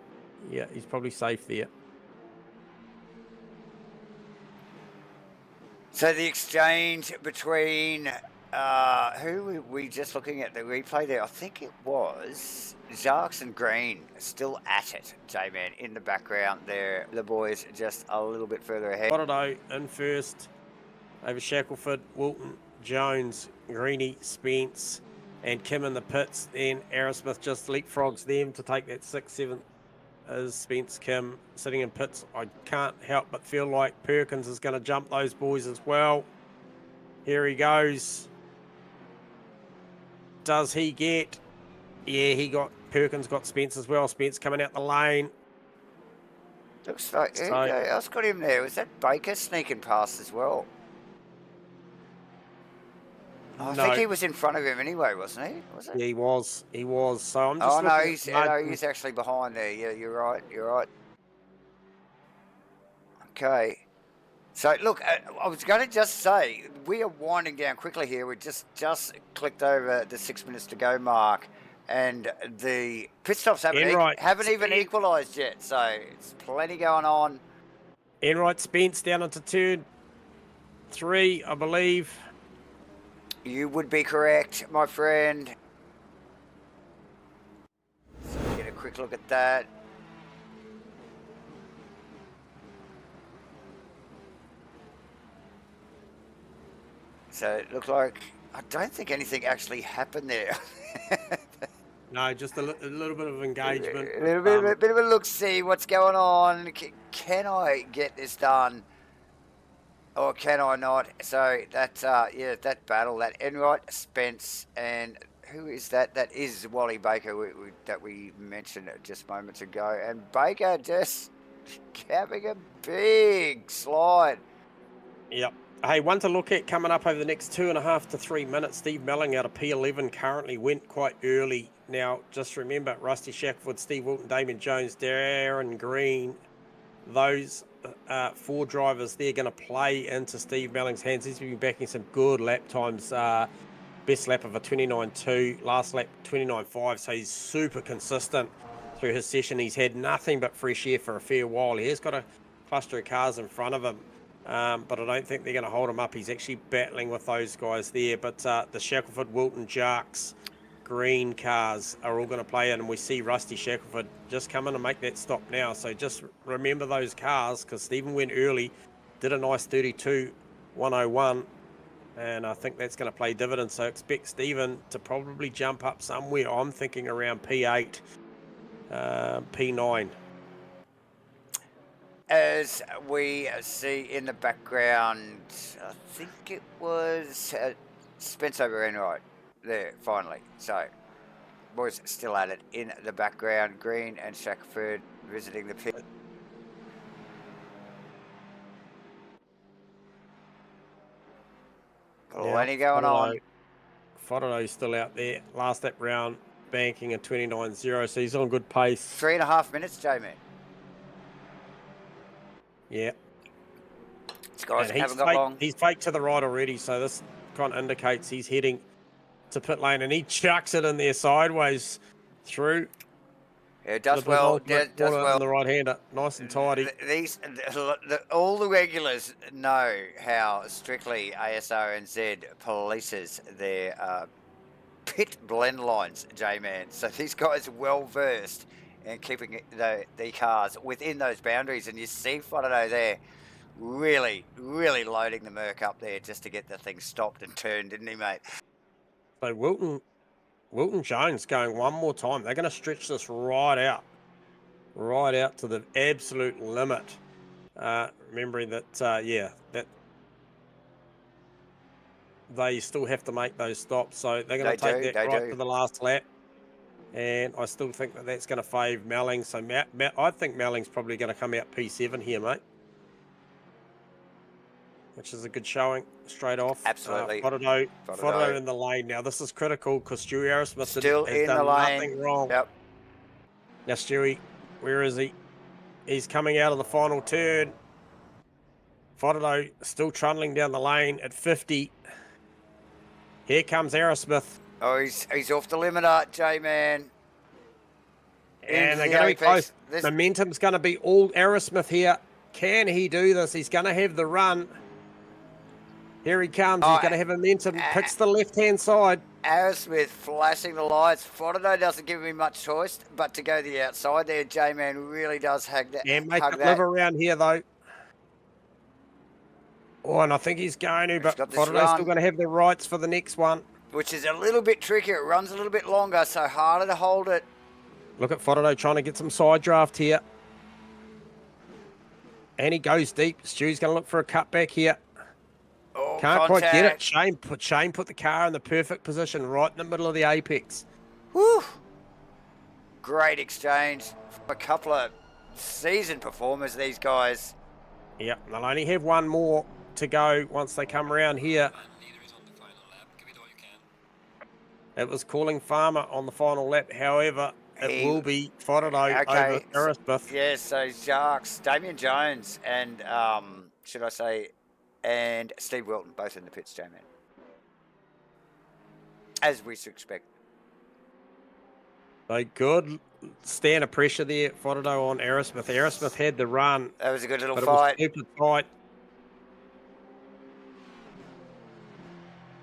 Yeah, he's probably safe there. So the exchange between who were we just looking at the replay there? I think it was Jacques and Green still at it, J-Man, in the background there. The boys just a little bit further ahead. Holiday in first over Shackelford, Wilton, Jones, Greeny, Spence, and Kim in the pits. Then Aerosmith just leapfrogs them to take that 6th, 7th as Spence, Kim sitting in pits. I can't help but feel like Perkins is going to jump those boys as well. Here he goes. Does he get... Yeah, Perkins got Spence as well. Spence coming out the lane. Looks like who else got him there? Was that Baker sneaking past as well? I think he was in front of him anyway, wasn't he? Was it? Yeah, he was. He was. So I'm just. Oh no, he's actually behind there. Yeah, you're right. You're right. Okay. So look, I was going to just say we are winding down quickly here. We just clicked over the 6 minutes to go mark, and the pit stops haven't even equalised yet. So it's plenty going on. Enright Spence down into turn 3, I believe. You would be correct, my friend. So get a quick look at that. So it looked like, I don't think anything actually happened there. No, just a little bit of engagement. A little bit of a look-see, what's going on. Can I get this done? Or can I not? So that, that battle, that Enright, Spence, and who is that? That is Wally Baker that we mentioned just moments ago. And Baker just having a big slide. Yep. Hey, one to look at coming up over the next 2.5 to 3 minutes. Steve Melling out of P11 currently went quite early. Now, just remember, Rusty Shackelford, Steve Wilton, Damien Jones, Darren Green, those 4 drivers, they're going to play into Steve Melling's hands. He's been backing some good lap times. Best lap of a 29.2, last lap 29.5, so he's super consistent through his session. He's had nothing but fresh air for a fair while. He has got a cluster of cars in front of him. But I don't think they're going to hold him up. He's actually battling with those guys there. But the Shackelford, Wilton, Jarks, Green cars are all going to play in. And we see Rusty Shackelford just come in and make that stop now. So just remember those cars, because Stephen went early, did a nice 32.101. And I think that's going to play dividends. So expect Stephen to probably jump up somewhere. I'm thinking around P8, P9. As we see in the background, I think it was Spence over Enright there, finally. So, boys still at it in the background. Green and Shackelford visiting the pit. Plenty going on. Fodeno's still out there. Last lap round, banking a 29.0, so he's on good pace. 3.5 minutes, Jamie. Yeah. These guys haven't got long. He's faked to the right already, so this kind of indicates he's heading to pit lane, and he chucks it in there sideways through. It does The well. penultimate Does corner well. and the right-hander. Nice and tidy. All the regulars know how strictly ASRNZ polices their pit blend lines, J-Man. So these guys are well versed in keeping the cars within those boundaries. And you see Fotto there really loading the Merc up there just to get the thing stopped and turned, didn't he, mate? So Wilton Jones going one more time. They're going to stretch this right out to the absolute limit. Remembering that, that they still have to make those stops. So they're going to take that right to the last lap. And I still think that that's going to favour Melling. So I think Melling's probably going to come out P7 here, mate. Which is a good showing straight off. Absolutely. Fotto in the lane. Now, this is critical because Stewie Arrowsmith still has in done the lane. Nothing wrong. Yep. Now, Stewie, where is he? He's coming out of the final turn. Fotto still trundling down the lane at 50. Here comes Arrowsmith. Oh, he's off the limiter, J-Man. And they're going to be close. Momentum's going to be all Arrowsmith here. Can he do this? He's going to have the run. Here he comes. He's going to have momentum. Picks the left-hand side. Arrowsmith flashing the lights. Fotto doesn't give him much choice, but to go the outside there, J-Man really does hug that. And make it live around here, though. Oh, and I think he's going to, but Fotto's still going to have the rights for the next one. Which is a little bit trickier. It runs a little bit longer, so harder to hold it. Look at Fotto trying to get some side draft here. And he goes deep. Stew's going to look for a cutback here. Oh, can't quite get it. Shane put the car in the perfect position right in the middle of the apex. Woo! Great exchange. A couple of seasoned performers, these guys. Yep, they'll only have one more to go once they come around here. It was calling Farmer on the final lap. However, it will be Fotto over Arrowsmith. Yeah, so Sharks, Damien Jones and, should I say, and Steve Wilton, both in the pits, J-Man. As we should expect. So good stand of pressure there, Fotto on Arrowsmith. Arrowsmith had the run. That was a good little fight. It was super tight.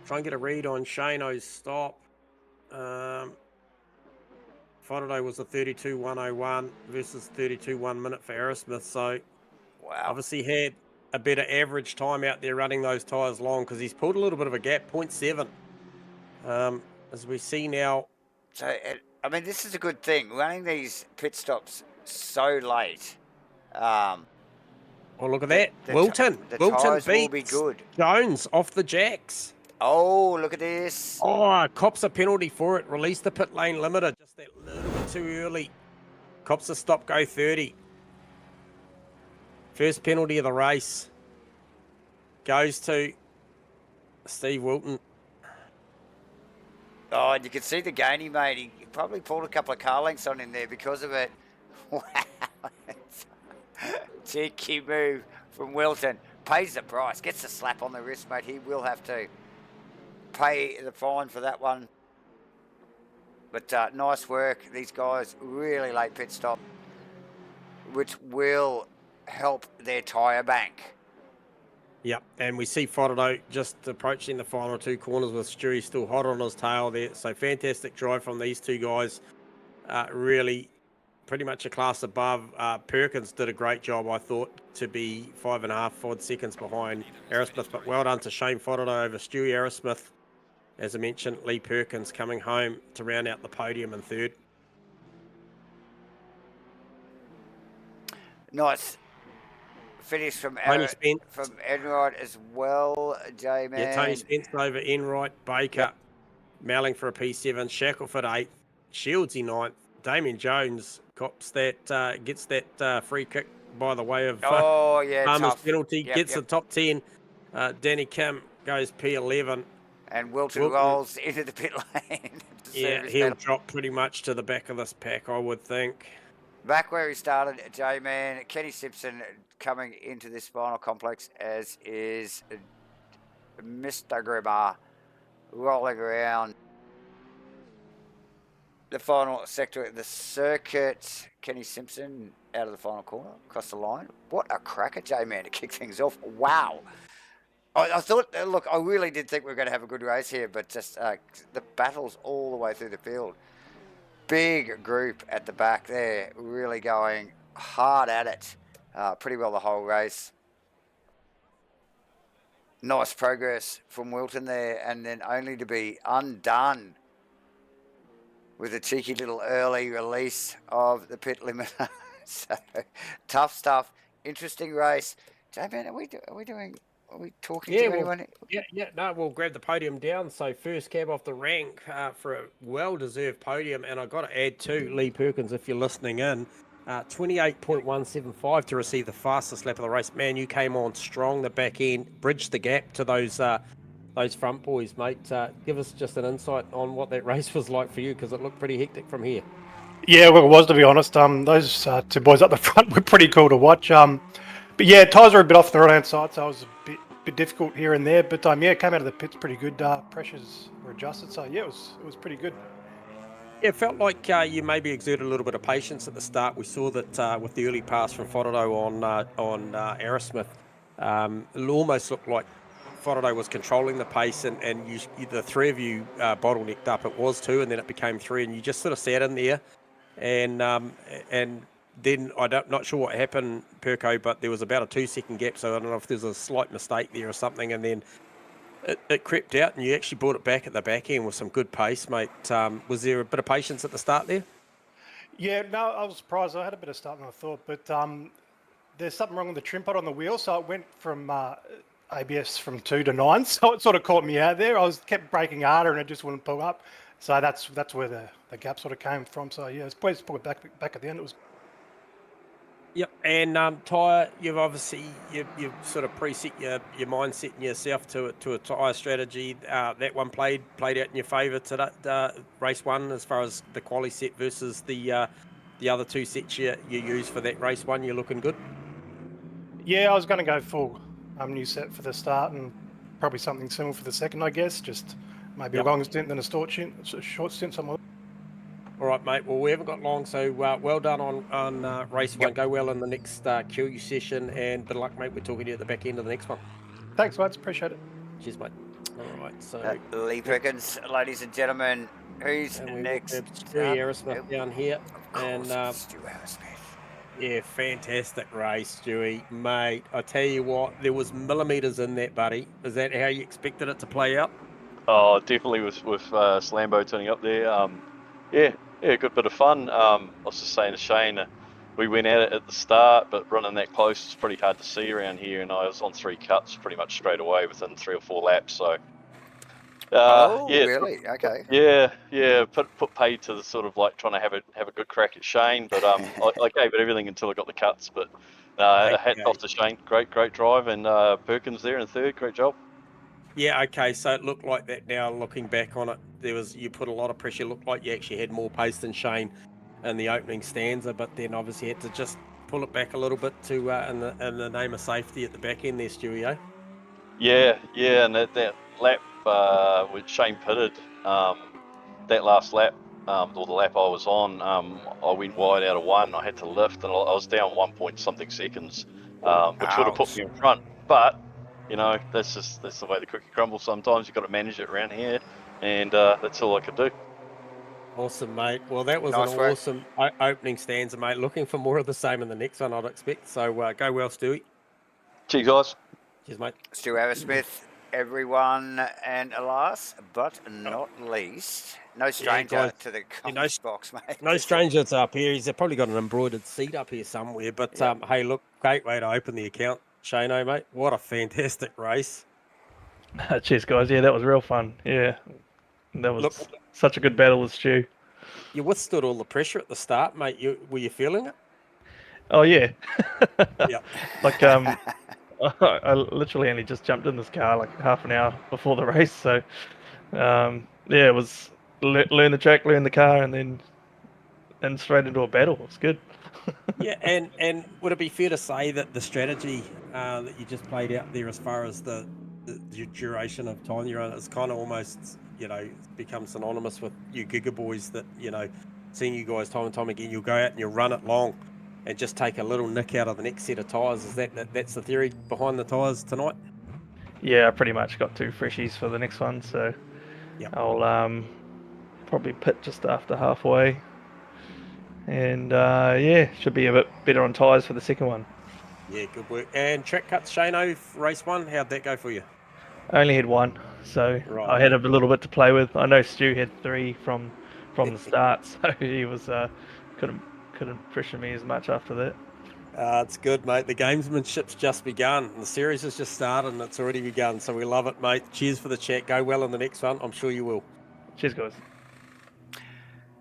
Try and get a read on Shano's stop. Fotto was a 32.101 versus 32.1 minute for Arrowsmith. So wow, obviously had a better average time out there running those tyres long because he's pulled a little bit of a gap, 0.7. As we see now. So, I mean, this is a good thing. Running these pit stops so late. Oh, look at that. Wilton beats Jones off the jacks. Oh, look at this. Oh, cops a penalty for it. Release the pit lane limiter just that little bit too early. Cops a stop, go 30. First penalty of the race goes to Steve Wilton. Oh, and you can see the gain he made. He probably pulled a couple of car lengths on him there because of it. Wow. Cheeky move from Wilton. Pays the price. Gets the slap on the wrist, mate. He will have to pay the fine for that one. But nice work. These guys, really late pit stop, which will help their tyre bank. Yep, and we see Fotto just approaching the final two corners with Stewie still hot on his tail there. So fantastic drive from these two guys. Really pretty much a class above. Perkins did a great job, I thought, to be 5.5 seconds behind Arrowsmith. But well done to Shane Fotto over Stewie Arrowsmith. As I mentioned, Lee Perkins coming home to round out the podium in third. Nice finish from Enright as well, J-Man. Yeah, Tony Spence over Enright. Baker, Melling for a P7. Shackelford 8th. Shieldsy 9th. Damien Jones cops that, gets that free kick by the way of Farmer's penalty. Gets the top 10. Danny Kim goes P11. And Wilton rolls into the pit lane. Yeah, he'll drop pretty much to the back of this pack, I would think. Back where he started, J-Man. Kenny Simpson coming into this final complex, as is Mr. Grimmer rolling around. the final sector of the circuit. Kenny Simpson out of the final corner, across the line. What a cracker, J-Man, to kick things off. Wow. I thought, look, I really did think we were going to have a good race here, but just the battles all the way through the field. Big group at the back there, really going hard at it. Pretty well the whole race. Nice progress from Wilton there, and then only to be undone with a cheeky little early release of the pit limiter. So, tough stuff. Interesting race. J-Man, are we talking to anyone? No, we'll grab the podium down. So first cab off the rank for a well-deserved podium. And I've got to add too, Lee Perkins, if you're listening in, 28.175 to receive the fastest lap of the race. Man, you came on strong, the back end, bridged the gap to those front boys, mate. Give us just an insight on what that race was like for you, because it looked pretty hectic from here. Yeah, well, it was, to be honest. Those two boys up the front were pretty cool to watch. But yeah, tyres were a bit off the right-hand side, so it was a bit difficult here and there. But yeah, came out of the pits pretty good. Pressures were adjusted, so yeah, it was pretty good. Yeah, it felt like you maybe exerted a little bit of patience at the start. We saw that with the early pass from Fodordo on Asrnz, it almost looked like Fodordo was controlling the pace, and the three of you bottlenecked up. It was two, and then it became three, and you just sort of sat in there. And then not sure what happened, Perko, but there was about a 2-second gap, so I don't know if there's a slight mistake there or something, and then it crept out, and you actually brought it back at the back end with some good pace, mate. Was there a bit of patience at the start there? Yeah, no, I was surprised. I had a bit of start than I thought, but there's something wrong with the trim pod on the wheel, so it went from ABS from 2 to 9, so it sort of caught me out there. I kept braking harder, and it just wouldn't pull up. So that's where the gap sort of came from. So yeah, it's pleased to pull it back at the end. It was. Yep, and tyre, you've obviously you've sort of preset your mindset and yourself to a tyre strategy. That one played out in your favour to race one as far as the quali set versus the other two sets you use for that race one. You're looking good. Yeah, I was going to go full new set for the start and probably something similar for the second, I guess. Just maybe a long stint than a short stint somewhere. All right, mate. Well, we haven't got long, so well done on race one. Go well in the next QU session, and good luck, mate. We're talking to you at the back end of the next one. Thanks, mates. Appreciate it. Cheers, mate. All right, so Lee Perkins, ladies and gentlemen, who's next? Stewie Arrowsmith down here, and Stewie Arrowsmith. Yeah, fantastic race, Stewie, mate. I tell you what, there was millimetres in that, buddy. Is that how you expected it to play out? Oh, definitely with Slambo turning up there. Yeah, good bit of fun. I was just saying to Shane, we went at it at the start, but running that close is pretty hard to see around here, and I was on 3 cuts pretty much straight away within 3 or 4 laps. So, yeah, really? Okay. Yeah. Put paid to the sort of like trying to have a good crack at Shane, but I gave it everything until I got the cuts. But hats off to Shane, great drive, and Perkins there in third, great job. Yeah, okay, so it looked like that now, looking back on it, you put a lot of pressure, looked like you actually had more pace than Shane in the opening stanza, but then obviously had to just pull it back a little bit to in the name of safety at the back end there, Stewie, eh? Yeah, and that lap with Shane pitted, that last lap, or the lap I was on, I went wide out of 1, I had to lift, and I was down 1 point something seconds, which would have put me in front, but you know, that's the way the cookie crumbles sometimes. You've got to manage it around here, and that's all I could do. Awesome, mate. Well, that was nice an work. Awesome opening stanza, mate. Looking for more of the same in the next one, I'd expect. So go well, Stewie. Cheers, guys. Cheers, mate. Stu Arrowsmith, everyone, and last but not least, no stranger to the comments box, mate. No stranger to up here. He's probably got an embroidered seat up here somewhere. But hey, look, great way to open the account. Shano, mate, what a fantastic race. Cheers, guys. Yeah, that was real fun. Yeah, that was such a good battle with Stu. You withstood all the pressure at the start, mate. Were you feeling it? Oh, yeah. Yeah. Like, I literally only just jumped in this car like half an hour before the race. So, yeah, it was learn the track, learn the car, and straight into a battle. It was good. Yeah, and would it be fair to say that the strategy that you just played out there as far as the duration of time you're on is kind of almost, you know, become synonymous with you Giga boys that, you know, seeing you guys time and time again, you'll go out and you'll run it long and just take a little nick out of the next set of tyres. Is that's the theory behind the tyres tonight? Yeah, I pretty much got 2 freshies for the next one, so Yep. I'll probably pit just after halfway. And yeah, should be a bit better on tyres for the second one. Yeah, good work. And track cuts, Shano, race 1, how'd that go for you? I only had 1, so Right. I had a little bit to play with. I know Stu had 3 from the start, so he was couldn't pressure me as much after that. It's good, mate. The gamesmanship's just begun. The series has just started and it's already begun, so we love it, mate. Cheers for the chat. Go well in the next one. I'm sure you will. Cheers, guys.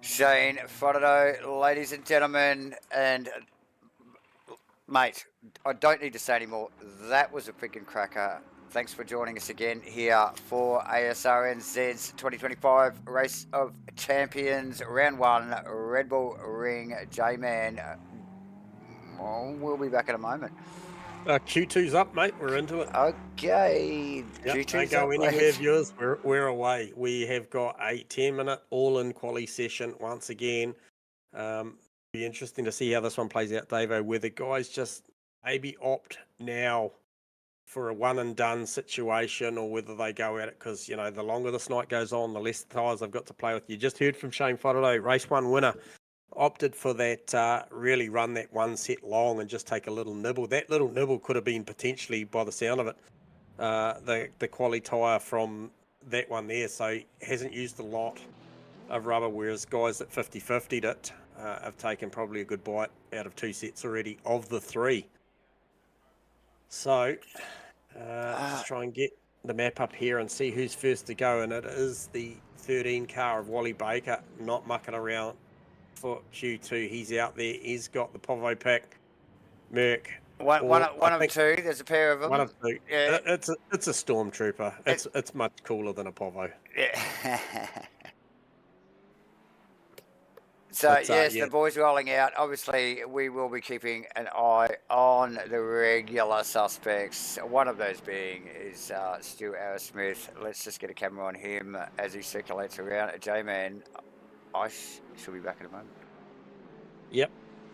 Shane Frodo, ladies and gentlemen, and mate, I don't need to say anymore. That was a freaking cracker. Thanks for joining us again here for Asrnz's 2025 Race of Champions, Round 1, Red Bull Ring, J-Man. We'll be back in a moment. Q2's up, mate. We're into it. Okay. Yep, don't go anywhere, viewers. We're away. We have got a 10-minute all-in quali session once again. Be interesting to see how this one plays out, Davo, where the guys just maybe opt now for a one-and-done situation or whether they go at it because, you know, the longer this night goes on, the less tyres I've got to play with. You just heard from Shane Frodo, race 1 winner. Opted for that, really run that one set long and just take a little nibble. That little nibble could have been potentially, by the sound of it, the quali tyre from that one there. So he hasn't used a lot of rubber, whereas guys that 50-50'd it have taken probably a good bite out of 2 sets already of the 3. So let's try and get the map up here and see who's first to go. And it is the 13 car of Wally Baker, not mucking around for Q2. He's out there. He's got the Povo pack. Merc. One of 2. There's a pair of them. One of 2. Yeah. It's a Stormtrooper. It's much cooler than a Povo. Yeah. So, yes, the boys rolling out. Obviously, we will be keeping an eye on the regular suspects. One of those being is Stu Arrowsmith. Let's just get a camera on him as he circulates around. J-Man, I should be back in a moment. Yep,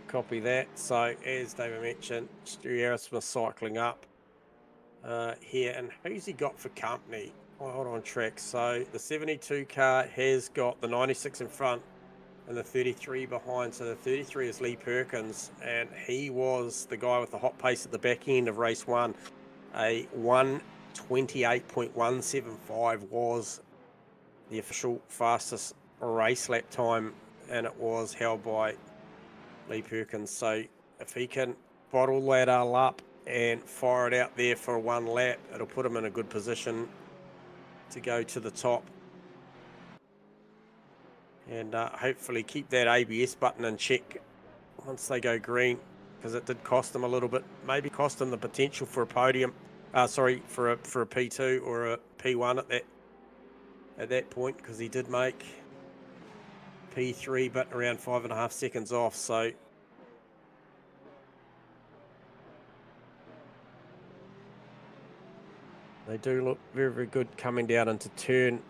copy that. So, as David mentioned, Stu Arrowsmith cycling up here. And who's he got for company? Hold on track. So, the 72 car has got the 96 in front and the 33 behind. So the 33 is Lee Perkins, and he was the guy with the hot pace at the back end of race 1. A 1:28.175 was the official fastest race lap time, and it was held by Lee Perkins. So if he can bottle that all up and fire it out there for 1 lap, it'll put him in a good position to go to the top. And hopefully keep that ABS button in check once they go green, because it did cost them a little bit. Maybe cost them the potential for a podium. For a P2 or a P1 at that point, because he did make P3, but around 5.5 seconds off. So they do look very, very good coming down into turn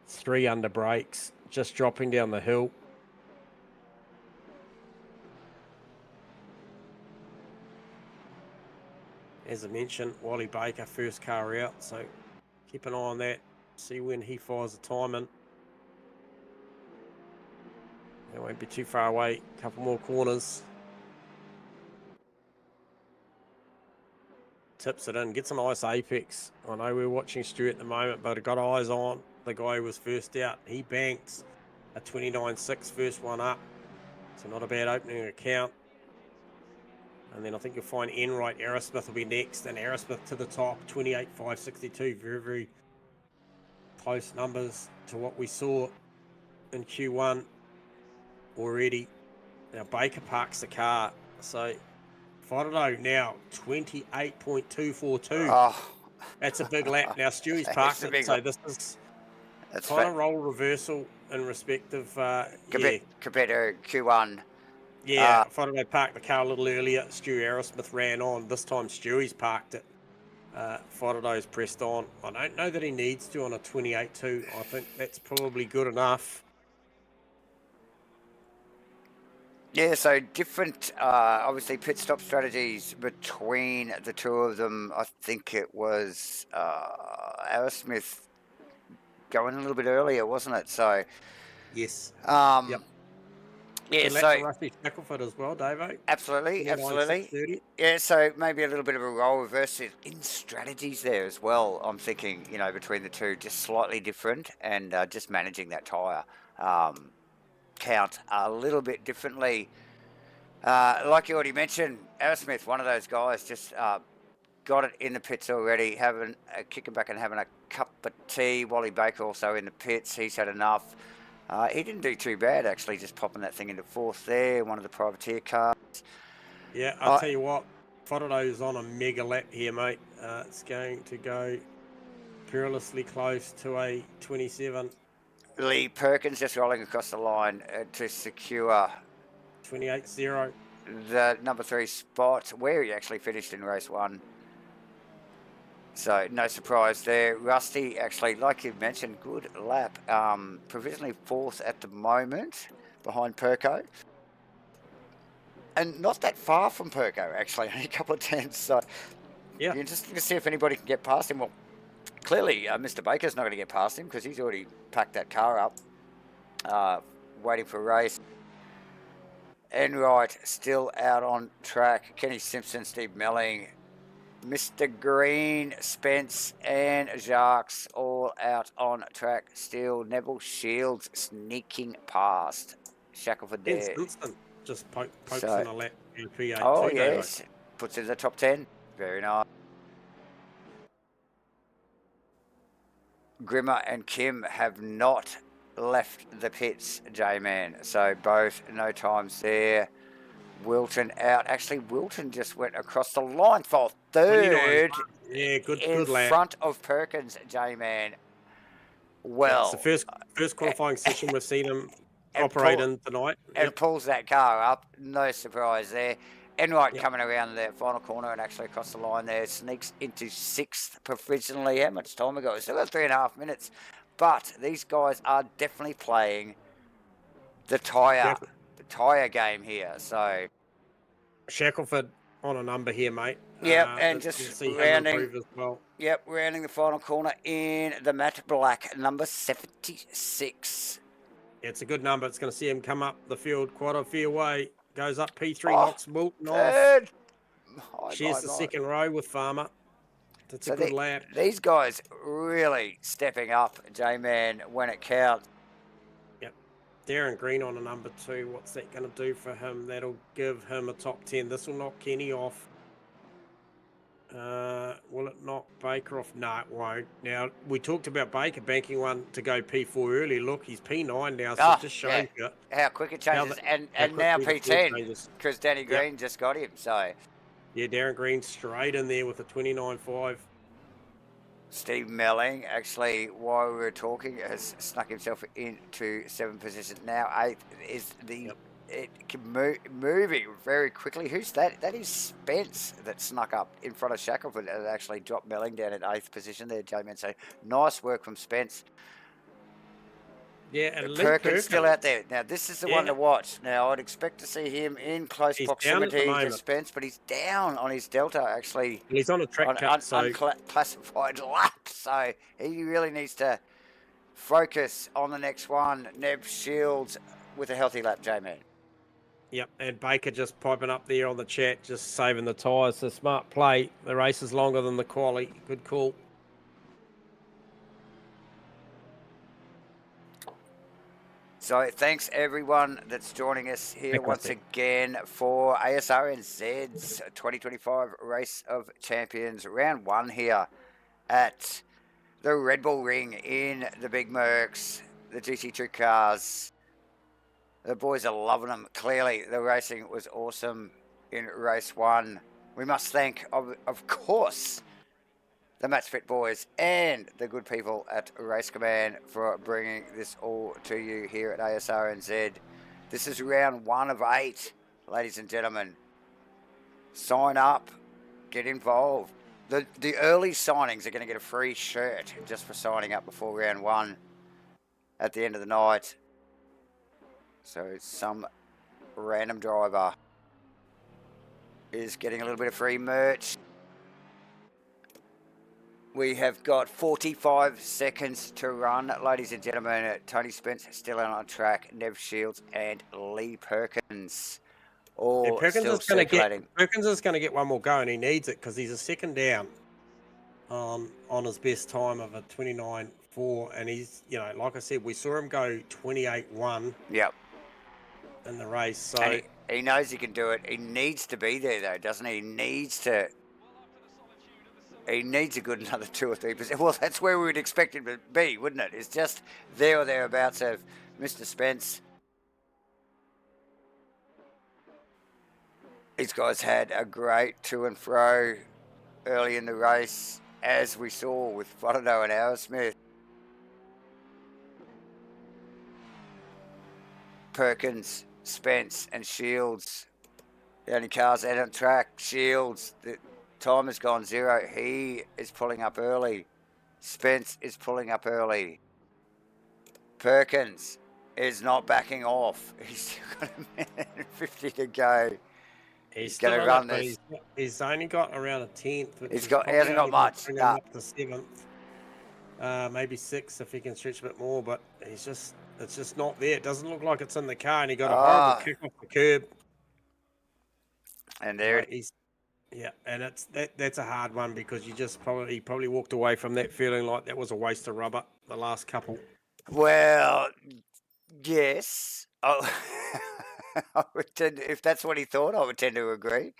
3 under brakes. Just dropping down the hill. As I mentioned, Wally Baker, first car out, so keep an eye on that. See when he fires the time in. It won't be too far away. A couple more corners. Tips it in. Gets a nice apex. I know we're watching Stu at the moment, but I got eyes on the guy who was first out. He banks a 29.6 first one up. So not a bad opening account. And then I think you'll find Enright Aerosmith will be next, and Aerosmith to the top, 28.562. Very, very close numbers to what we saw in Q1 already. Now Baker parks the car. So Frodo now 28.242. Oh. That's a big lap. Now Stewie's parked it, so this is kind of role reversal in respect of compared to Q1. Yeah, Frodo parked the car a little earlier. Stu Aerosmith ran on. This time Stewie's parked it. Fidodo's pressed on. I don't know that he needs to on a 28.2. I think that's probably good enough. Yeah, so different, obviously, pit stop strategies between the two of them. I think it was Asrnz going a little bit earlier, wasn't it? So, Yes. yeah, Good lap so for Rusty Shackelford as well, Davo. absolutely, 29.630. Yeah, so maybe a little bit of a role reversal in strategies there as well. I'm thinking, you know, between the two, just slightly different, and just managing that tyre count a little bit differently. Like you already mentioned, Asrnz, one of those guys, just got it in the pits already, kicking back and having a cup of tea. Wally Baker also in the pits. He's had enough. He didn't do too bad, actually, just popping that thing into fourth there, one of the privateer cars. Yeah, I'll tell you what, Fidodo's on a mega lap here, mate. It's going to go perilously close to a 27. Lee Perkins just rolling across the line to secure 28.0. the number 3 spot, where he actually finished in race 1. So no surprise there. Rusty, actually, like you mentioned, good lap. Provisionally 4th at the moment, behind Perko. And not that far from Perko, actually, only a couple of tenths. So Yeah. interesting to see if anybody can get past him. Well, clearly Mr. Baker's not going to get past him because he's already packed that car up, waiting for a race. Enright still out on track. Kenny Simpson, Steve Melling, Mr. Green, Spence and Jacques all out on track still. Neville Shields sneaking past. Shackelford there. Simpson just pokes So- in a lap in P8. Oh, too, yes. Puts it in the top 10. Very nice. Grimmer and Kim have not left the pits, J-Man. So both no times there. Wilton out. Actually, Wilton just went across the line for 3rd. 29. Yeah, in good lap. front of Perkins, J-Man. Well, It's the first qualifying session we've seen him and operate Paul- in tonight. and Yep. pulls that car up. No surprise there. Enright Yep. coming around the final corner and actually across the line there. Sneaks into 6th provisionally. How much time ago? Still got 3.5 minutes. But these guys are definitely playing the tyre game here. So Shackelford on a number here, mate. Yep, and let's just see him rounding- improve as well. yep, rounding the final corner in the matte black, number 76. Yeah, it's a good number. It's going to see him come up the field quite a fair way. Goes up P3, Oh, knocks Wilton off. 3rd. Shares the second row with Farmer. That's a good lap. These guys really stepping up, J-Man, when it counts. Darren Green on a number 2. What's that going to do for him? That'll give him a top 10. This will knock Kenny off. Will it knock Baker off? No, it won't. Now, we talked about Baker banking one to go P4 early. Look, he's P9 now, so it just shows you. How quick it changes. How and now quickly the field P10, changes. because Danny Green just got him. So Yeah, Darren Green straight in there with a 29.5. Steve Melling, actually, while we were talking, has snuck himself into 7th position. Now 8th is the... It can moving very quickly. Who's that? That is Spence that snuck up in front of Shackelford and actually dropped Melling down at 8th position there, J-Man. So nice work from Spence. Yeah, and Perkins still out there. Now, this is the one Yeah. to watch. Now, I'd expect to see him in close He's down at the proximity to moment. Spence, but he's down on his Delta, actually, And he's on a track on cut, so unclassified lap. So he really needs to focus on the next one. Neb Shields with a healthy lap, J-Man. yep. And Baker just piping up there on the chat, just saving the tyres. So smart play. The race is longer than the quali. Good call. So thanks everyone that's joining us here once again for Asrnz's 2025 Race of Champions round 1 here at the Red Bull Ring in the Big Mercs, the GT2 cars. The boys are loving them. Clearly the racing was awesome in race 1. We must thank, of course, the MATCHFIT boys and the good people at Race Command for bringing this all to you here at Asrnz. This is round 1 of 8, ladies and gentlemen. Sign up, get involved. the early signings are going to get a free shirt just for signing up before round 1 at the end of the night. So some random driver is getting a little bit of free merch. We have got 45 seconds to run, ladies and gentlemen. Tony Spence still out on track. Nev Shields and Lee Perkins all still circulating. Perkins is going to get one more go, and he needs it because he's a second down on his best time of a 29.4, and he's, like I said, we saw him go 28.1. Yep. In the race, so and he knows he can do it. He needs to be there, though, doesn't he? He needs a good another 2 or 3%. Well, that's where we would expect him to be, wouldn't it? It's just there or thereabouts of Mr. Spence. These guys had a great to and fro early in the race, as we saw with Frodo and Arrowsmith. Perkins, Spence and Shields, the only cars out on track. Shields, the time has gone 0. He is pulling up early. Spence is pulling up early. Perkins is not backing off. He's still got a minute and 50 to go. He's going to run this. He's only got around a 10th. He hasn't got much. Up to 7th, maybe 6th if he can stretch a bit more. But it's just not there. It doesn't look like it's in the car, and he got a horrible kick off the curb. And there he's. Yeah, and that's a hard one because he probably walked away from that feeling like that was a waste of rubber the last couple. Well, yes. I would tend, if that's what he thought, I would tend to agree.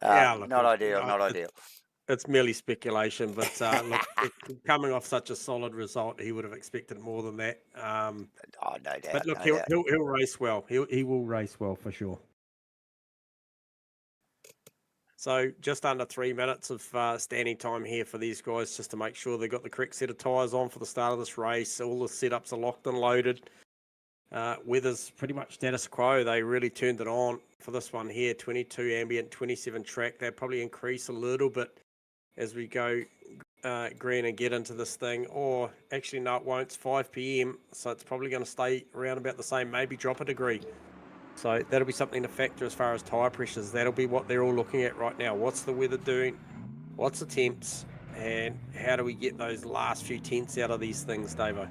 Look, not ideal. It's merely speculation, but look, coming off such a solid result, he would have expected more than that. No doubt. But look, he'll race well. He will race well for sure. So just under 3 minutes of standing time here for these guys, just to make sure they've got the correct set of tyres on for the start of this race. All the setups are locked and loaded. Weather's pretty much status quo. They really turned it on for this one here. 22 ambient, 27 track. They'll probably increase a little bit as we go green and get into this thing. Or actually, no, it won't. It's 5 p.m, so it's probably going to stay around about the same, maybe drop a degree. So that'll be something to factor as far as tyre pressures. That'll be what they're all looking at right now. What's the weather doing? What's the temps? And how do we get those last few tenths out of these things, Davo?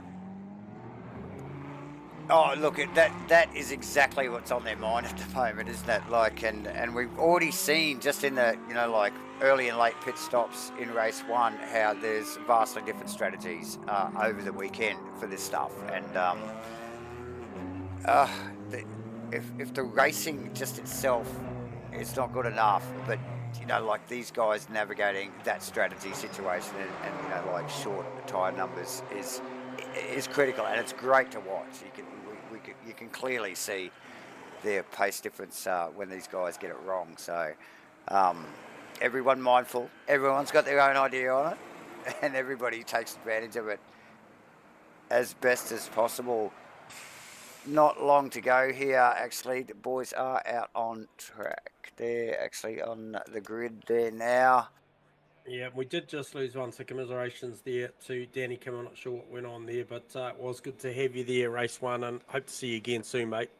Oh, look, that is exactly what's on their mind at the moment, isn't it? Like, and we've already seen just in the, like early and late pit stops in race 1, how there's vastly different strategies over the weekend for this stuff. And if the racing just itself is not good enough, but like these guys navigating that strategy situation and like short tyre numbers is critical, and it's great to watch. You can clearly see their pace difference when these guys get it wrong. So everyone mindful, everyone's got their own idea on it, and everybody takes advantage of it as best as possible. Not long to go here, actually. The boys are out on track. They're actually on the grid there now. Yeah, we did just lose one, so commiserations there to Danny Kim. I'm not sure what went on there, but it was good to have you there, race 1, and hope to see you again soon, mate.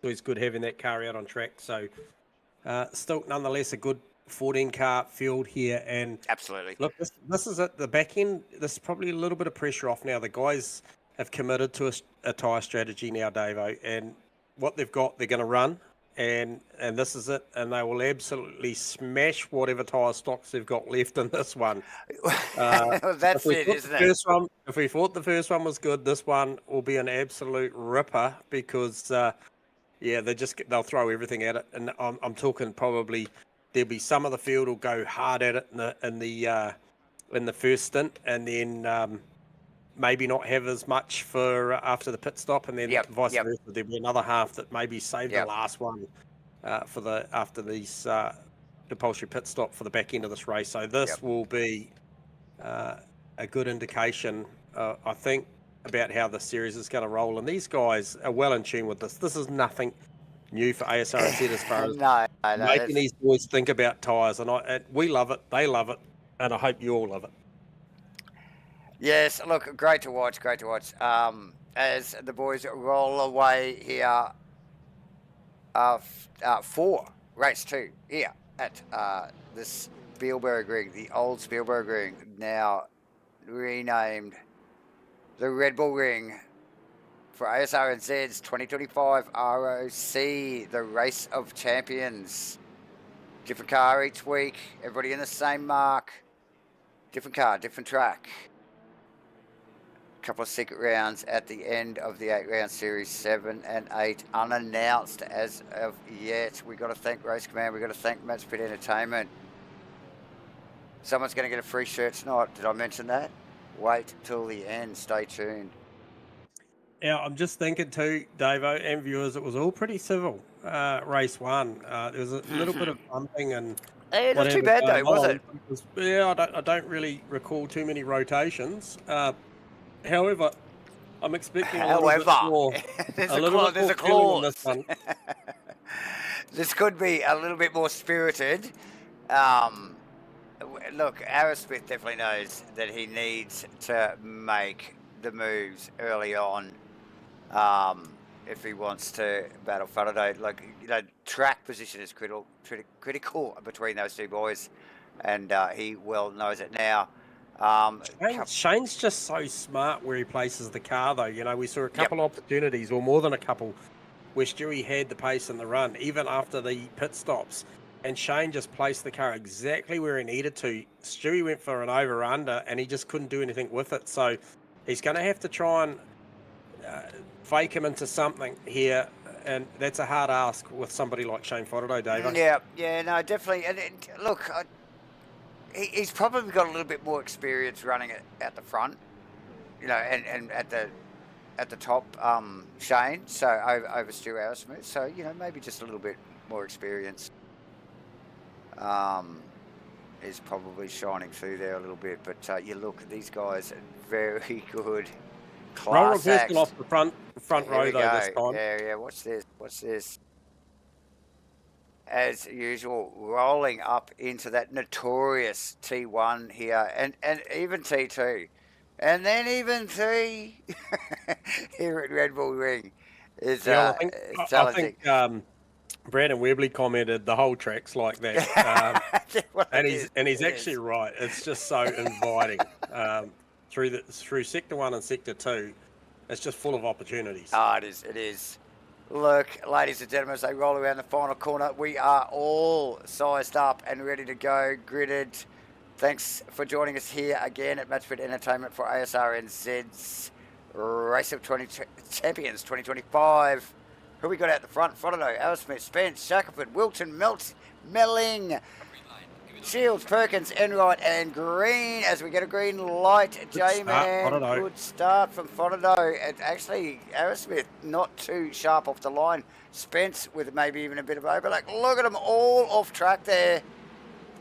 Always good having that car out on track. So still, nonetheless, a good 14-car field here. And absolutely. Look, this is at the back end. There's probably a little bit of pressure off now. The guys have committed to a tyre strategy now, Davo, and what they've got, they're going to run, and this is it, and they will absolutely smash whatever tyre stocks they've got left in this one. That's it, isn't it? If we thought the first one was good, this one will be an absolute ripper because, they'll throw everything at it, and I'm talking probably there'll be some of the field will go hard at it in the first stint, and then maybe not have as much for after the pit stop, and then vice versa. There'll be another half that maybe save the last one after these compulsory pit stop for the back end of this race. So this will be a good indication, I think, about how the series is going to roll. And these guys are well in tune with this. This is nothing new for Asrnz as far as making these boys think about tyres. And we love it. They love it. and I hope you all love it. Yes, look, great to watch, great to watch. As the boys roll away here for race 2 here at the Spielberg Ring, the old Spielberg Ring, now renamed the Redbull Ring for Asrnz's 2025 ROC, the Race of Champions. Different car each week, everybody in the same mark, different car, different track. Couple of secret rounds at the end of the 8-round series, 7 and 8, unannounced as of yet. We got to thank Race Command, we got to thank MATCHFIT Entertainment. Someone's going to get a free shirt tonight. Did I mention that? Wait till the end. Stay tuned. Yeah, I'm just thinking too, Davo and viewers, it was all pretty civil. Race 1, there was a little bit of bumping and. Not too bad though, was it? Yeah, I don't really recall too many rotations. However, I'm expecting a little bit more. There's a clause. This one. This could be a little bit more spirited. Look, Aerosmith definitely knows that he needs to make the moves early on if he wants to battle Faraday. Like, track position is critical between those two boys, and he well knows it now. Shane's just so smart where he places the car, though. We saw a couple of opportunities, or more than a couple, where Stewie had the pace in the run, even after the pit stops, and Shane just placed the car exactly where he needed to. Stewie went for an over-under, and he just couldn't do anything with it. So he's going to have to try and fake him into something here, and that's a hard ask with somebody like Shane Faraday, Dave. Yeah, no, definitely. And look, he's probably got a little bit more experience running it at the front, and at the top, Shane. So over Stu Aerosmith. So maybe just a little bit more experience is probably shining through there a little bit. But you look, these guys are very good. Roll reversal off the front row though this time. Yeah. Watch this. As usual, rolling up into that notorious T1 here, and even T2, and then even 3 here at Redbull Ring is I think Brandon Webley commented the whole track's like that, and he's actually right. It's just so inviting through Sector 1 and Sector 2. It's just full of opportunities. Oh, it is. Look, ladies and gentlemen, as they roll around the final corner, we are all sized up and ready to go, gridded. Thanks for joining us here again at MATCHFIT Entertainment for Asrnz's Race of Champions 2025. Who we got out the front? Frodo, Aerosmith, Spence, Shackelford, Wilton, Melling, Shields, Perkins, Enright, and Green. As we get a green light, J-Man. Good start from Frodo. And actually, Aerosmith not too sharp off the line. Spence with maybe even a bit of overlap. Look at them all off track there.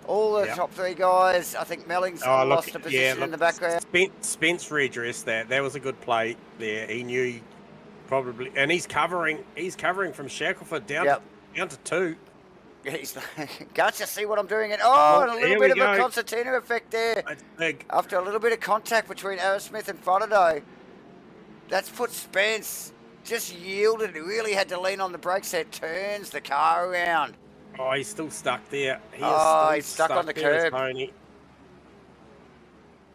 All the top 3 guys. I think Melling's lost a position in the background. Spence redressed that. That was a good play there. He knew probably, and he's covering from Shackelford down to 2. Can't you see what I'm doing? And a little bit of a concertina effect there. That's big. After a little bit of contact between Aerosmith and Frodo, that's put Spence just yielded. He really had to lean on the brakes there. Turns the car around. Oh, he's still stuck there. He's stuck on the curb.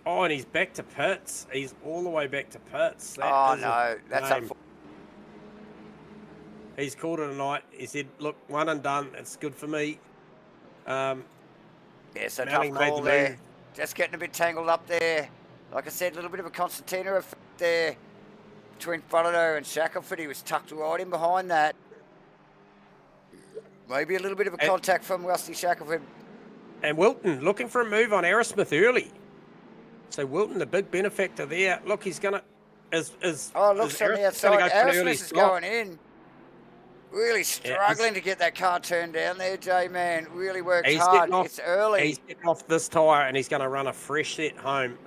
Oh, and he's back to pits. He's all the way back to pits. That's up. He's called it a night. He said, look, one and done. It's good for me. So tough call there. Move. Just getting a bit tangled up there. Like I said, a little bit of a concertina effect there between Frodo and Shackelford. He was tucked right in behind that. Maybe a little bit of a contact from Rusty Shackelford. And Wilton looking for a move on Aerosmith early. So Wilton, the big benefactor there. Look, he's going to... looks on the outside. Aerosmith is going in. Really struggling to get that car turned down there, J-Man. Really worked hard. It's early. He's getting off this tyre and he's going to run a fresh set home.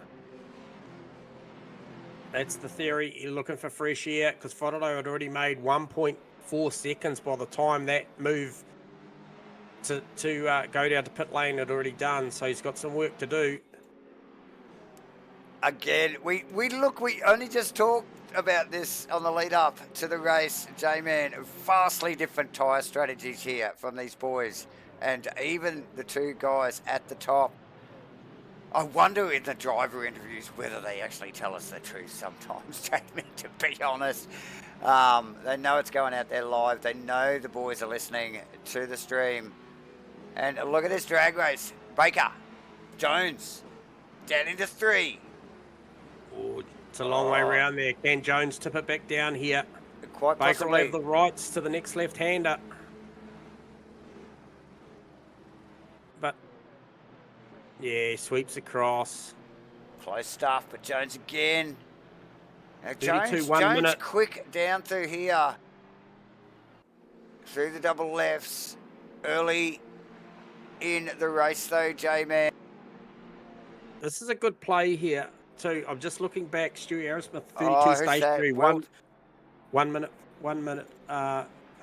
That's the theory. You're looking for fresh air because Frodo had already made 1.4 seconds by the time that move to go down to pit lane had already done. So he's got some work to do. Again, we only just talked about this on the lead up to the race, J-Man. Vastly different tyre strategies here from these boys, and even the two guys at the top. I wonder in the driver interviews whether they actually tell us the truth sometimes, J-Man, to be honest. They know it's going out there live. They know the boys are listening to the stream. And look at this drag race. Baker, Jones, down into 3. Oh, it's a long way around there. Can Jones tip it back down here? Quite Baker will possibly. have the rights to the next left-hander. But, yeah, sweeps across. Close stuff, but Jones again. Now 32, Jones 1 minute. quick down through here. Through the double lefts. Early in the race though, J-Man. This is a good play here, too. I'm just looking back. Stuart Aerosmith, 32 who's stationary, that? 1 minute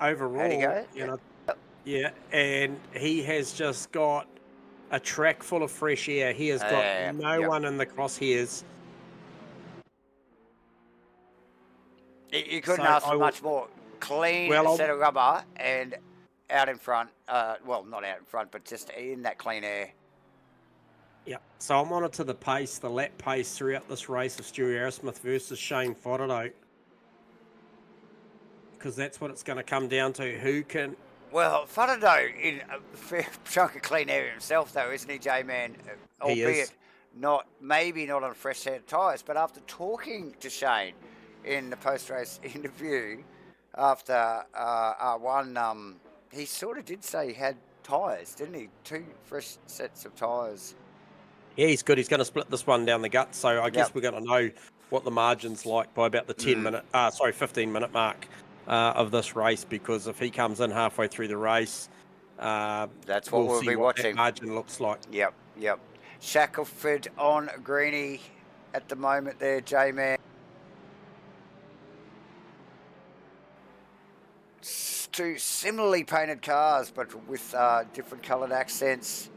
overall. How'd he go? You know, yeah, and he has just got a track full of fresh air. He has got no one in the crosshairs. You couldn't ask for much more. Clean set of rubber and out in front. Well, not out in front, but just in that clean air. Yeah, so I'll monitor the pace, the lap pace throughout this race of Stuart Aerosmith versus Shane Fodderdo, because that's what it's going to come down to. Who can... Well, Fodderdo in a fair chunk of clean air himself, though, isn't he, J-Man? Albeit maybe not on a fresh set of tyres, but after talking to Shane in the post-race interview after R1, he sort of did say he had tyres, didn't he? 2 fresh sets of tyres. Yeah, he's good. He's going to split this one down the gut. So I guess we're going to know what the margin's like by about the 15-minute mark of this race, because if he comes in halfway through the race, that's what we'll be watching. That margin looks like. Yep. Shackelford on Greenie at the moment there, J-Man. 2 similarly painted cars, but with different coloured accents.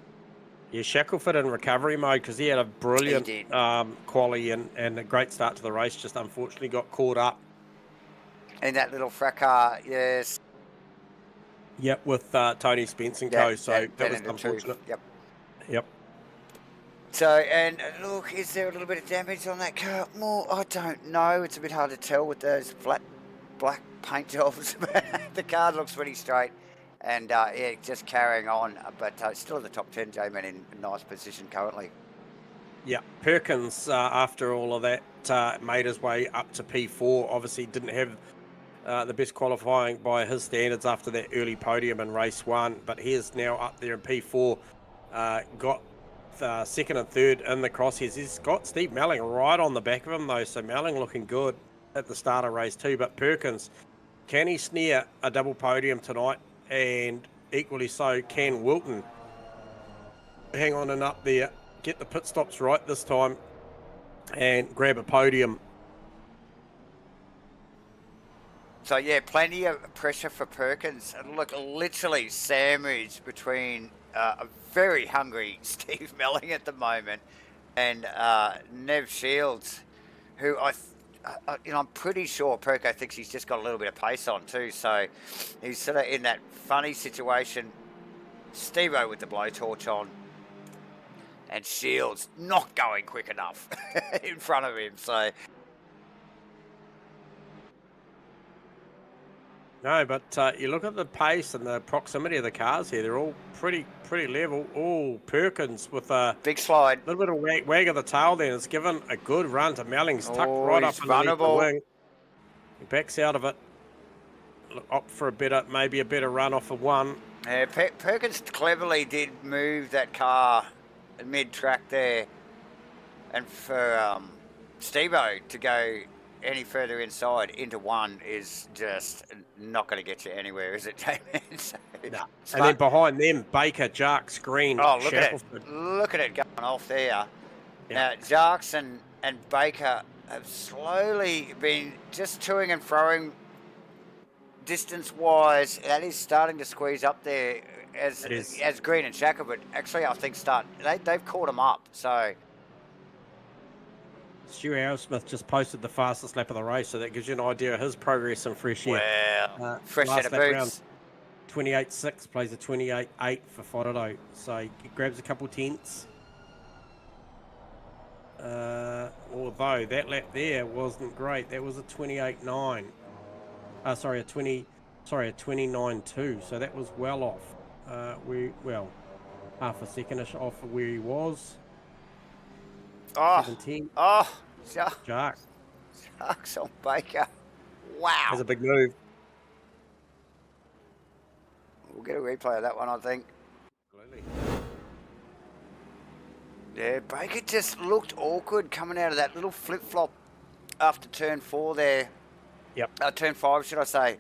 Yeah, Shackelford in recovery mode because he had a brilliant quali and a great start to the race. Just unfortunately got caught up in that little fracas. Yes. Yep, with Tony Spence and co. So that was unfortunate. Yep. So, and look, is there a little bit of damage on that car? Well, I don't know. It's a bit hard to tell with those flat black paint jobs. The car looks pretty straight. And, just carrying on. But still in the top 10, J-Man, in a nice position currently. Yeah, Perkins, after all of that, made his way up to P4. Obviously didn't have the best qualifying by his standards after that early podium in race 1. But he is now up there in P4. Got second and third in the crosshairs. He's got Steve Melling right on the back of him, though. So Melling looking good at the start of race 2. But Perkins, can he snare a double podium tonight? And equally so, can Wilton hang on and up there, get the pit stops right this time, and grab a podium. So, yeah, plenty of pressure for Perkins. And look, literally sandwiched between a very hungry Steve Melling at the moment and Nev Shields, who I'm pretty sure Perko thinks he's just got a little bit of pace on too. So he's sort of in that funny situation. Steve-O with the blowtorch on. And Shields not going quick enough in front of him. So no, but you look at the pace and the proximity of the cars here. They're all pretty level. Oh, Perkins with a big slide. A little bit of wag of the tail there. It's given a good run to Mellings. Tucked right up underneath the wing. He backs out of it. Opt for maybe a better run off of 1. Yeah, Perkins cleverly did move that car mid-track there. And for Steve-O to go any further inside into 1 is just not going to get you anywhere, is it, J-Man? So, no. And then behind them, Baker, Jarks, Green, oh, look at it. Look at it going off there. Yeah. Now, Jarks and Baker have slowly been just toing and froing distance-wise. That is starting to squeeze up there as Green and Shaka, but actually I think they've caught them up. So Stu Arrowsmith just posted the fastest lap of the race, so that gives you an idea of his progress in fresh air. Wow. Fresh set of lap round, boots. 28.6, plays a 28.8 for Whororo. So he grabs a couple tenths. Although that lap there wasn't great. That was a 28.9. A 29.2. So that was well off. Half a second-ish off of where he was. Oh, 17. Sharks on Baker. Wow. That's a big move. We'll get a replay of that one, I think. Absolutely. Yeah, Baker just looked awkward coming out of that little flip-flop after turn 4 there. Yep. Turn 5, should I say.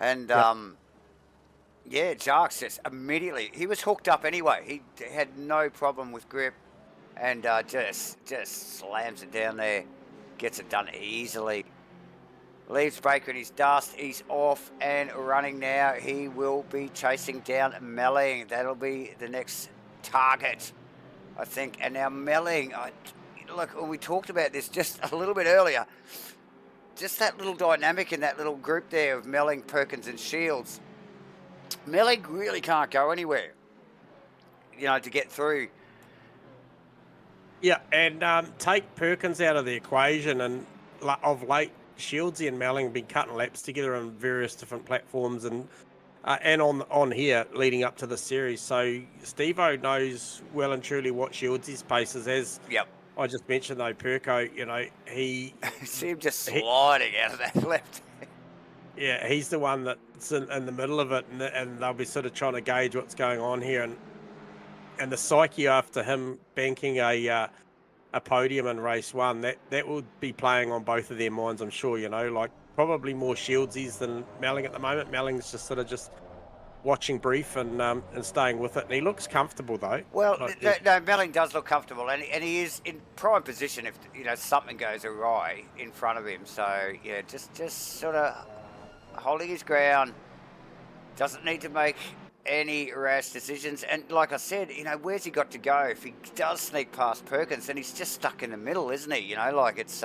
And, yeah, Jarks just immediately, he was hooked up anyway. He had no problem with grip and just slams it down there. Gets it done easily. Leaves Baker in his dust. He's off and running now. He will be chasing down Melling. That'll be the next target, I think. And now Melling, look, when we talked about this just a little bit earlier, just that little dynamic in that little group there of Melling, Perkins and Shields. Melling really can't go anywhere, to get through. Yeah, and take Perkins out of the equation, and of late, Shieldsy and Melling have been cutting laps together on various different platforms and on here leading up to the series. So Steve-O knows well and truly what Shields' pace is. As I just mentioned though, Perko, he see him just sliding out of that left. Yeah, he's the one that's in the middle of it, and they'll be sort of trying to gauge what's going on here, and the psyche after him banking a podium in race 1, that will be playing on both of their minds, I'm sure. Like probably more Shieldsies than Melling at the moment. Melling's just sort of watching brief and staying with it, and he looks comfortable though. Well, no, Melling does look comfortable, and he is in prime position if something goes awry in front of him. So yeah, just sort of holding his ground. Doesn't need to make any rash decisions, and like I said, where's he got to go? If he does sneak past Perkins, then he's just stuck in the middle, isn't he? Like it's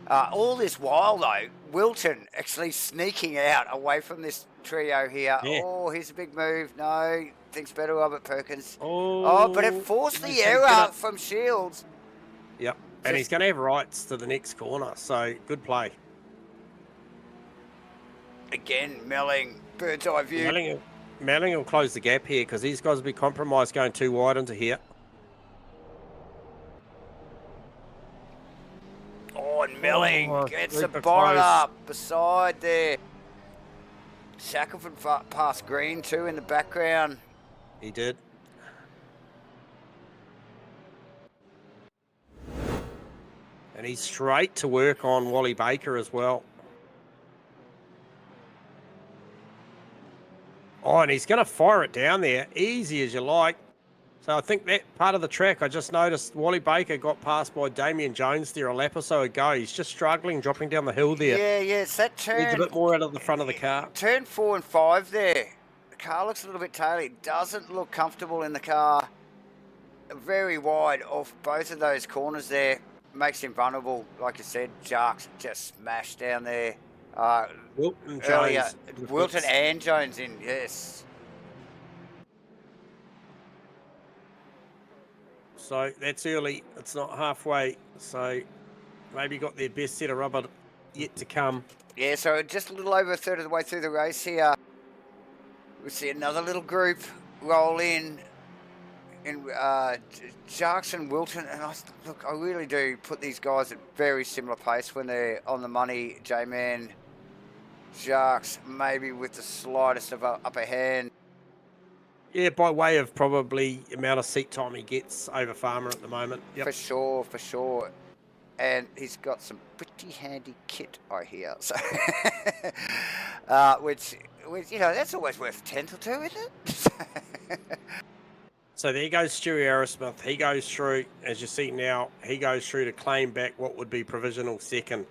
all this while though, Wilton actually sneaking out away from this trio here. Yeah. Oh, here's a big move. No, thinks better of it, Perkins. But it forced the error from Shields. Yep, and he's going to have rights to the next corner, so good play. Again, Melling, bird's eye view. Melling will close the gap here because these guys will be compromised going too wide into here. Oh, and Melling gets the bonnet up beside there. Shackelford past Green too in the background. He did. And he's straight to work on Wally Baker as well. Oh, and he's going to fire it down there, easy as you like. So I think that part of the track, I just noticed Wally Baker got passed by Damien Jones there a lap or so ago. He's just struggling, dropping down the hill there. Yeah, it's that turn. Needs a bit more out of the front of the car. Turn 4 and 5 there. The car looks a little bit taily. Doesn't look comfortable in the car. Very wide off both of those corners there. Makes him vulnerable. Like you said, Jarks just smashed down there. Wilton, earlier, Jones. Wilton and Jones in, yes. So that's early. It's not halfway. So maybe got their best set of rubber yet to come. Yeah, so just a little over a third of the way through the race here. We see another little group roll in Jarks and Wilton. And I really do put these guys at very similar pace when they're on the money. J-Man, Jarks, maybe with the slightest of upper hand. Yeah, by way of probably amount of seat time he gets over Farmer at the moment. Yep. For sure. And he's got some pretty handy kit, I hear. So, which that's always worth a tenth or two, isn't it? So there goes Stewie Arrowsmith. He goes through, as you see now, he goes through to claim back what would be provisional second.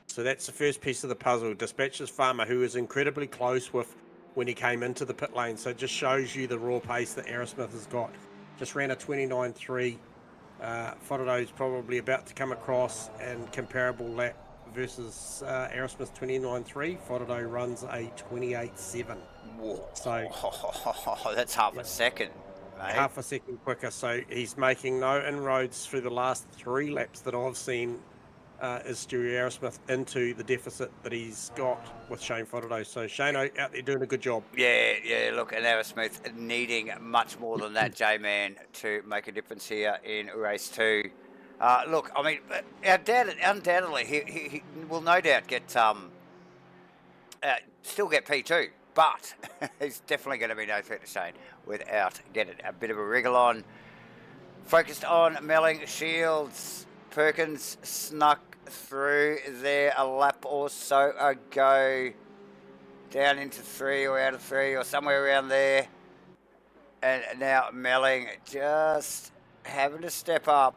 So that's the first piece of the puzzle. Dispatches Farmer, who was incredibly close with when he came into the pit lane. So it just shows you the raw pace that Arrowsmith has got. Just ran a 29.3 Wharado's probably about to come across, and comparable lap versus Aerosmith 29.3. Wharado runs a 28.7. So that's half a second, mate. Half a second quicker. So he's making no inroads through the last 3 laps that I've seen is Stewie Aerosmith into the deficit that he's got with Shane Wharado. So Shane out there doing a good job. Yeah, look, and Aerosmith needing much more than that, J-Man, to make a difference here in race 2. Look, I mean, undoubtedly, he will no doubt get still get P2, but he's definitely going to be no threat to Shane without getting a bit of a wriggle on. Focused on Melling, Shields, Perkins snuck through there a lap or so ago, down into 3 or out of 3 or somewhere around there, and now Melling just having to step up,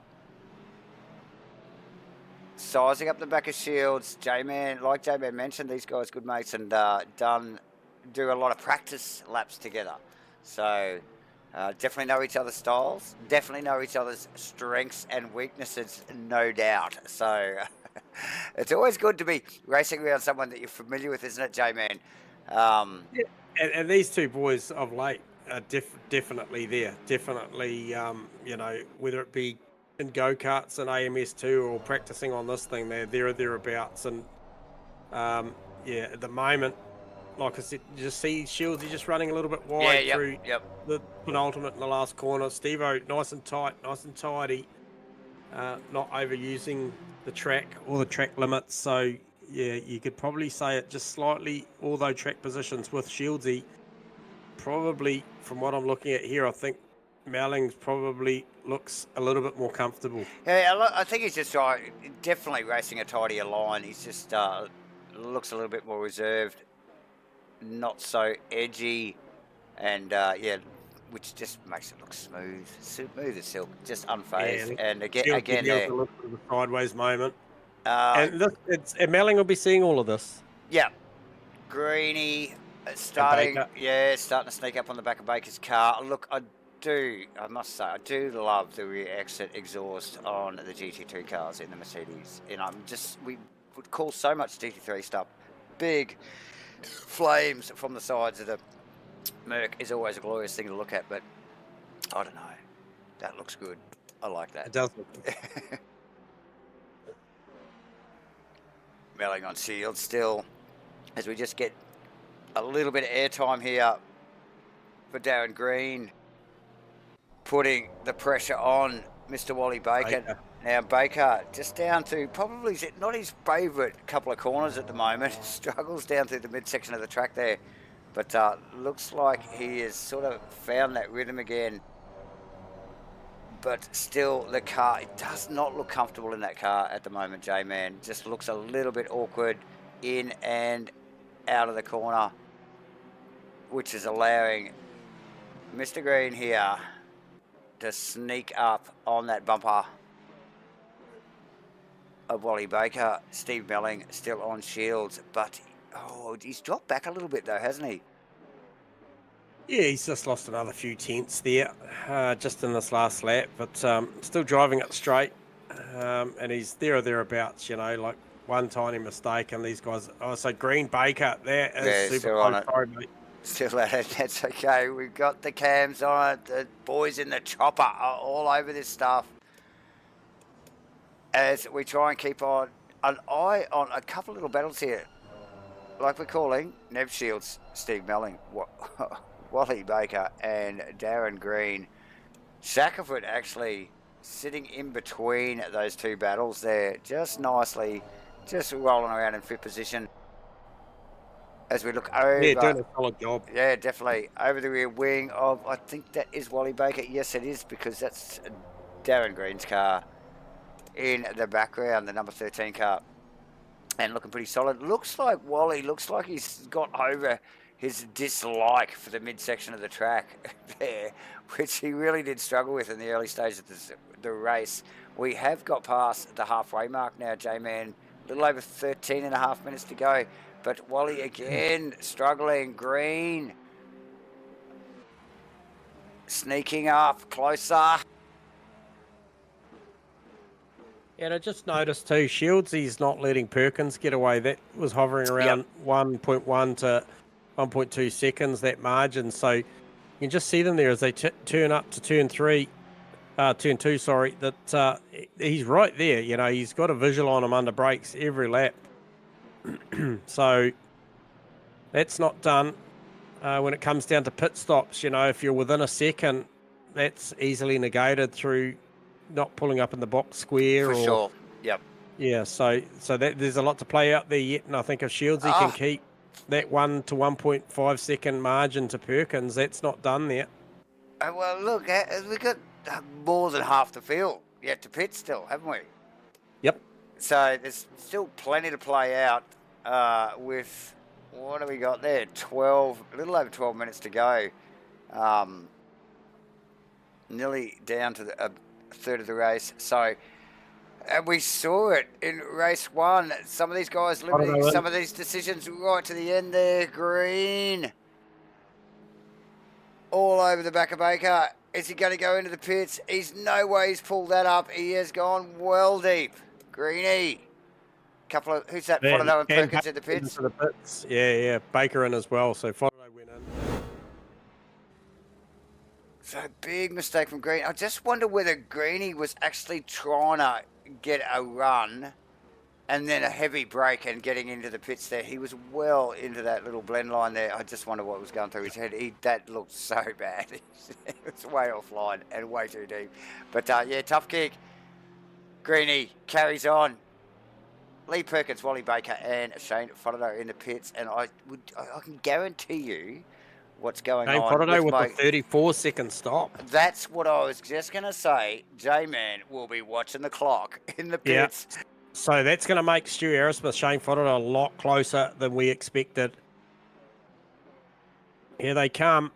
sizing up the back of Shields. J-Man, like J-Man mentioned, these guys good mates and do a lot of practice laps together, so definitely know each other's styles, definitely know each other's strengths and weaknesses, no doubt. So it's always good to be racing around someone that you're familiar with, isn't it, J-Man? Yeah. And these two boys of late are definitely there. Definitely, whether it be in go-karts and AMS2 or practicing on this thing, they're there or thereabouts. And at the moment, like I said, you just see Shields, he's just running a little bit wide through the penultimate in the last corner. Steve-O, nice and tight, nice and tidy, not overusing the track or the track limits. So, yeah, you could probably say it just slightly, although track positions with Shieldsy, probably, from what I'm looking at here, I think Mellings probably looks a little bit more comfortable. Yeah, I think he's just definitely racing a tidier line. He's just looks a little bit more reserved, not so edgy, and which just makes it look smooth as silk, just unfazed. Yeah, and again there, a little bit of a sideways moment. And Melling will be seeing all of this. Yeah, Greeny starting to sneak up on the back of Baker's car. Look, I must say, I do love the rear exit exhaust on the GT2 cars in the Mercedes. We would call so much GT3 stuff. Big flames from the sides of the Merc is always a glorious thing to look at, but I don't know. That looks good. I like that. It does look good. Melling on Shield still, as we just get a little bit of airtime here for Darren Green, putting the pressure on Mr. Wally Baker. Now Baker just down to probably not his favourite couple of corners at the moment. Struggles down through the midsection of the track there, but looks like he has sort of found that rhythm again. But still, the car, it does not look comfortable in that car at the moment, J-Man. Just looks a little bit awkward in and out of the corner, which is allowing Mr. Green here to sneak up on that bumper of Wally Baker. Steve Melling still on Shields, but he's dropped back a little bit though, hasn't he? Yeah, he's just lost another few tenths there, just in this last lap, but still driving it straight, and he's there or thereabouts, like one tiny mistake, and these guys, so Green Baker, that is super close. Sorry, mate. Still at it, that's okay. We've got the cams on it, the boys in the chopper are all over this stuff, as we try and keep an eye on a couple of little battles here, like we're calling Nev Shields, Steve Melling, Wally Baker and Darren Green. Shackelford actually sitting in between those two battles there, just nicely, just rolling around in 5th position. As we look over... Yeah, doing a solid job. Yeah, definitely. Over the rear wing of, I think that is Wally Baker. Yes, it is, because that's Darren Green's car in the background, the number 13 car. And looking pretty solid. Looks like he's got over his dislike for the midsection of the track there, which he really did struggle with in the early stages of the race. We have got past the halfway mark now, J-Man. A little over 13 and a half minutes to go. But Wally again struggling. Green sneaking up closer. And I just noticed too, Shields not letting Perkins get away. That was hovering around 1.1 to 1.2 seconds, that margin. So you can just see them there as they turn up to turn two, sorry, that he's right there. You know, he's got a visual on him under brakes every lap. So that's not done. When it comes down to pit stops, you know, if you're within a second, that's easily negated through not pulling up in the box square. For sure. Yep. Yeah, so that there's a lot to play out there yet, and I think if Shieldsy can keep that 1 to 1.5 second margin to Perkins, that's not done there. Well, look, we've got more than half the field yet to pit still, haven't we? Yep. So there's still plenty to play out with, what do we got there? A little over 12 minutes to go. Nearly down to a third of the race. So, and we saw it in race 1. Some of these guys limiting some of these decisions right to the end there. Green. All over the back of Baker. Is he going to go into the pits? He's no way he's pulled that up. He has gone well deep. Greeny. Couple of, who's that? Follado and Perkins in the pits? Into the pits. Yeah. Baker in as well. So Follado went in. So big mistake from Green. I just wonder whether Greeny was actually trying to get a run and then a heavy break and getting into the pits there. He was well into that little blend line there. I just wonder what was going through his head. That looked so bad. It's way offline and way too deep. But yeah, tough kick. Greeny carries on. Lee Perkins, Wally Baker and Shane Follado in the pits. And I can guarantee you what's going on. Follado with a 34-second stop. That's what I was just going to say. J-Man will be watching the clock in the pits. Yeah. So that's going to make Stu Aerosmith, Shane Follado a lot closer than we expected. Here they come.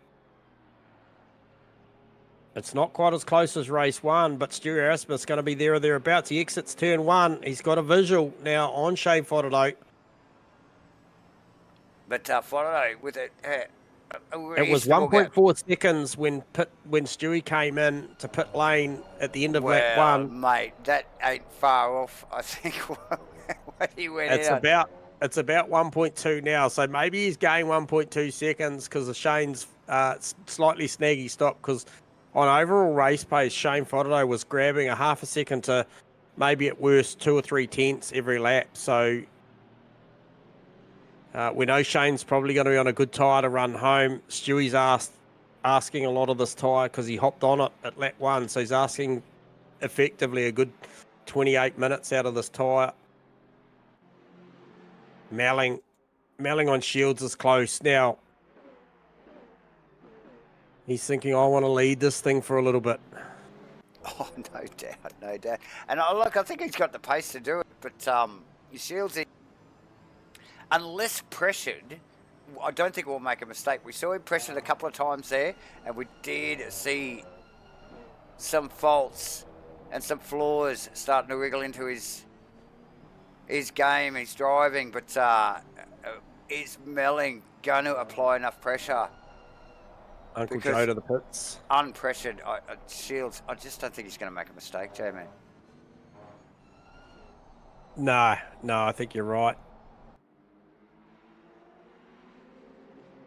It's not quite as close as race 1, but Stu Aerosmith's going to be there or thereabouts. He exits turn 1. He's got a visual now on Shane Follado. But Follado with it. It was 1.4 seconds when Stewie came in to pit lane at the end of lap 1. Mate, that ain't far off. I think when he went out. It's about 1.2 now, so maybe he's gained 1.2 seconds because of Shane's slightly snaggy stop. Because on overall race pace, Shane Follado was grabbing a half a second to maybe at worst 2 or 3 tenths every lap. So we know Shane's probably going to be on a good tyre to run home. Stewie's asking a lot of this tyre because he hopped on it at lap 1. So he's asking effectively a good 28 minutes out of this tyre. Malling on Shields is close. Now, he's thinking, I want to lead this thing for a little bit. Oh, no doubt. And look, I think he's got the pace to do it. But Shields, unless pressured, I don't think we'll make a mistake. We saw him pressured a couple of times there, and we did see some faults and some flaws starting to wriggle into his game, his driving. But is Melling going to apply enough pressure? Uncle Joe to the pits. Unpressured, Shields, I just don't think he's going to make a mistake, J-Man. No, I think you're right.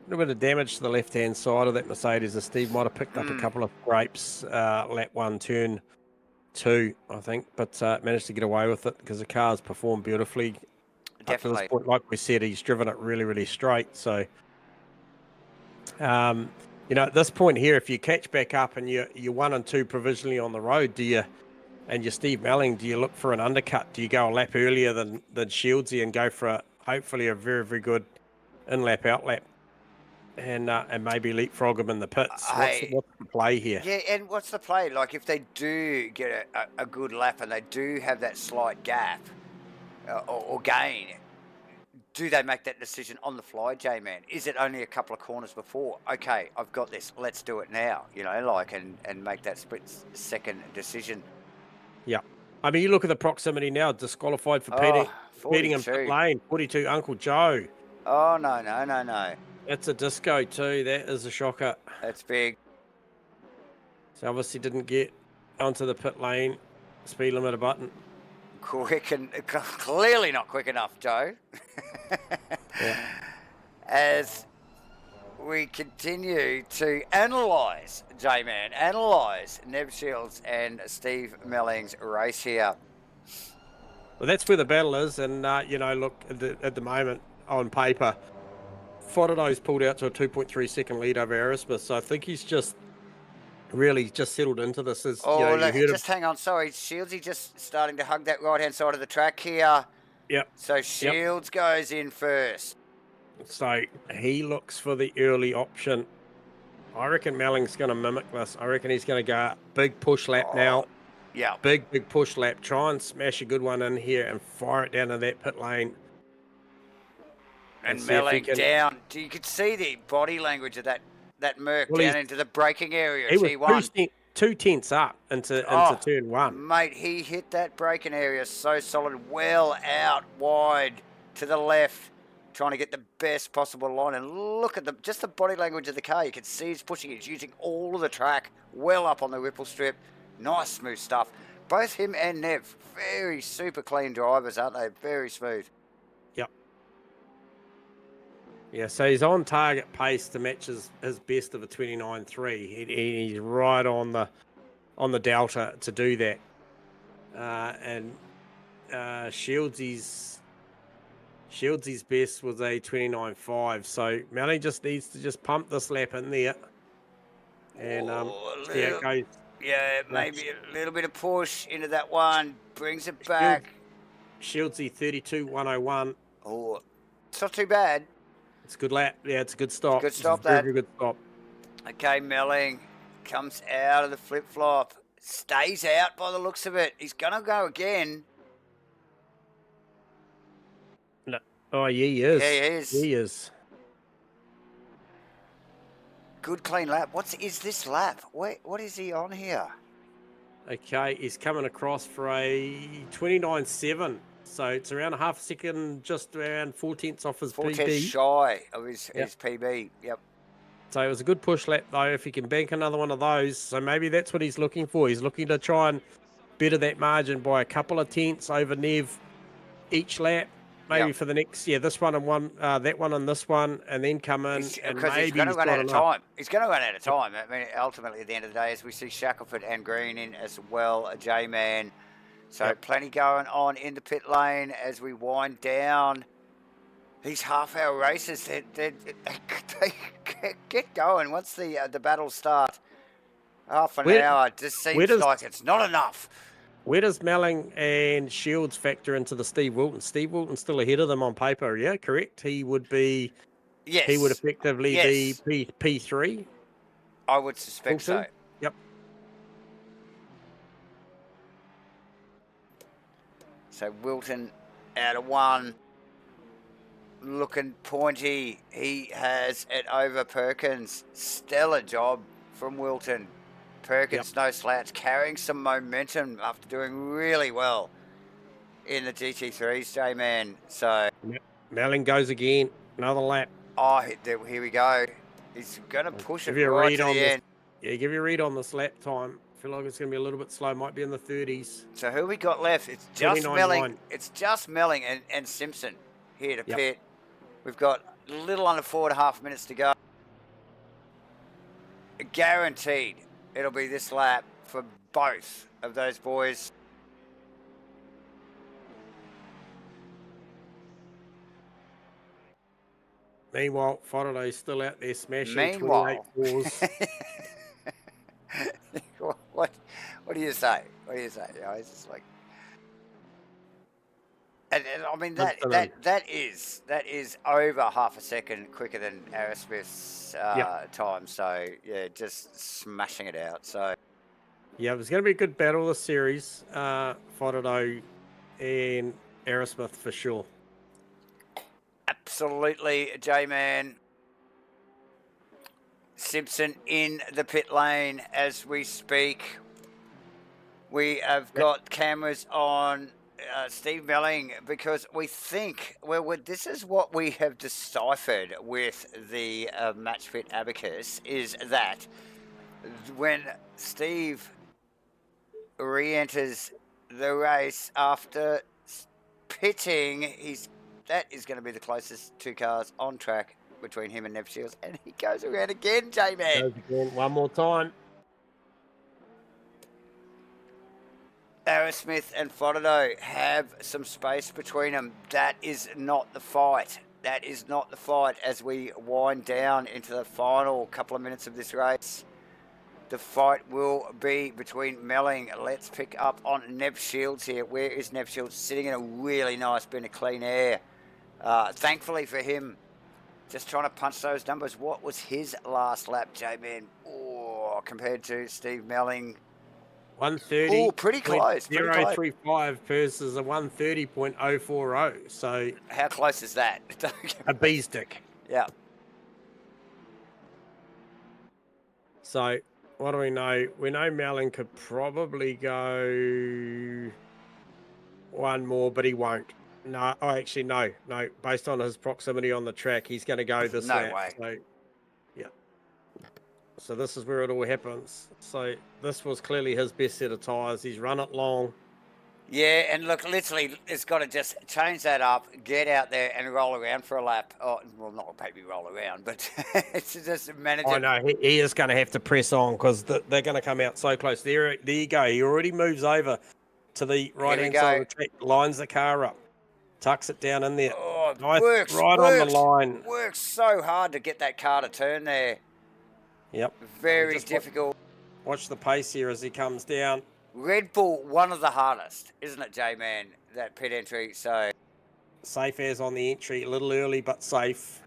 A little bit of damage to the left-hand side of that Mercedes. As Steve might have picked up a couple of scrapes lap 1, turn 2, I think, but managed to get away with it because the car's performed beautifully. Definitely. Up to this point, like we said, he's driven it really, really straight. So, at this point here, if you catch back up and you're 1 and 2 provisionally on the road, and you're Steve Melling, do you look for an undercut? Do you go a lap earlier than Shieldsy and go for hopefully a very, very good in-lap, out-lap? And maybe leapfrog him in the pits. What's the play here? Yeah, and what's the play? Like, if they do get a good lap and they do have that slight gap or gain, do they make that decision on the fly, J-Man? Is it only a couple of corners before? Okay, I've got this. Let's do it now, and make that split-second decision. Yeah. I mean, you look at the proximity now, disqualified for beating him pit lane. 42, Uncle Joe. Oh, no. That's a disco too. That is a shocker. That's big. So obviously didn't get onto the pit lane speed limiter button. quick and clearly not quick enough, Joe. Yeah. As we continue to analyse, J-Man, analyse Neb Shields and Steve Melling's race here. Well, that's where the battle is, and look at the moment on paper, Fotodo's pulled out to a 2.3 second lead over Aerosmith, so I think he's just really just settled into this. As Oh, you look, heard just hang on. Sorry, Shieldsy just starting to hug that right-hand side of the track here. Yep. So Shields goes in first. So he looks for the early option. I reckon Melling's going to mimic this. I reckon he's going to go big push lap now. Yeah. Big push lap. Try and smash a good one in here and fire it down to that pit lane. And Melling down. You could see the body language of that Merc down into the braking area. He was 2 tenths up into turn 1. Mate, he hit that braking area so solid, well out wide to the left, trying to get the best possible line. And look at just the body language of the car. You can see he's pushing. He's using all of the track well up on the Whipple strip. Nice smooth stuff. Both him and Nev, very super clean drivers, aren't they? Very smooth. Yep. Yeah, so he's on target pace to match his best of a 29.3. He's right on the delta to do that. And Shields' best was a 29.5. So Melly just needs to just pump this lap in there. And see how it goes. Yeah, maybe a little bit of push into that one. Brings it back. Shieldsy 32.101. Oh, it's not too bad. It's a good lap. Yeah, it's a good stop. Good stop, very good stop. Okay, Melling comes out of the flip-flop. Stays out by the looks of it. He's going to go again. No. Oh, yeah, he is. Yeah, he is. He is. Good clean lap. What is this lap? What is he on here? Okay, he's coming across for a 29.7. So it's around a half a second, just around 4 tenths off his 4 PB. tenths shy of his PB. Yep. So it was a good push lap, though, if he can bank another one of those. So maybe that's what he's looking for. He's looking to try and better that margin by a couple of tenths over Nev each lap. Maybe for the next, this one and one, that one and this one, and then come in. Because he's going to run out of time. He's going to run out of time. I mean, ultimately, at the end of the day, as we see Shackelford and Green in as well, a J-Man. So plenty going on in the pit lane as we wind down. These half-hour races, they get going once the battles start. Half an hour just seems like it's not enough. Where does Melling and Shields factor into the Steve Wilton? Steve Wilton's still ahead of them on paper, yeah, correct? He would be... Yes. He would effectively be P3? I would suspect so. Yep. So Wilton out of 1. Looking pointy. He has it over Perkins. Stellar job from Wilton. Perkins, no slouch, carrying some momentum after doing really well in the GT3s, J-Man. So Melling goes again. Another lap. Oh, here we go. He's going to push it right to the end. Yeah, give you a read on this lap time. I feel like it's going to be a little bit slow. Might be in the 30s. So who we got left? It's just Melling. It's just Melling and Simpson here to pit. We've got a little under 4.5 minutes to go. Guaranteed it'll be this lap for both of those boys. Meanwhile, Faraday still out there smashing 28 fours. What do you say? What do you say? You know, it's just like, and I mean that is over half a second quicker than Aerosmith's time. So yeah, just smashing it out. So yeah, it was going to be a good battle this series. Faraday and Aerosmith for sure. Absolutely, J-Man. Simpson in the pit lane as we speak. We have got cameras on Steve Melling because we think, this is what we have deciphered with the MatchFit abacus, is that when Steve re-enters the race after pitting. That is going to be the closest 2 cars on track between him and Nev Shields, and he goes around again, J-Man. Goes again, one more time. Aerosmith and Fodado have some space between them. That is not the fight. That is not the fight as we wind down into the final couple of minutes of this race. The fight will be between Melling. Let's pick up on Nev Shields here. Where is Nev Shields? Sitting in a really nice bin of clean air. Thankfully for him, just trying to punch those numbers. What was his last lap, J-Man? Oh, compared to Steve Melling. 130. Oh, pretty close. 035 versus a 130.040. So how close is that? A B stick. Yeah. So what do we know? We know Melling could probably go one more, but he won't. No, actually, no. Based on his proximity on the track, he's going to go this lap. No way. So, yeah. So this is where it all happens. So this was clearly his best set of tyres. He's run it long. Yeah, and look, literally, it's got to just change that up, get out there and roll around for a lap. Oh, well, not maybe roll around, but it's just manage it. I know, he is going to have to press on because they're going to come out so close. There you go. He already moves over to the right-hand side of the track, lines the car up, tucks it down in there. Oh, nice, works on the line. Works so hard to get that car to turn there. Yep. Very difficult. Watch the pace here as he comes down. Redbull, one of the hardest, isn't it, J-Man, that pit entry? So safe as on the entry, a little early but safe.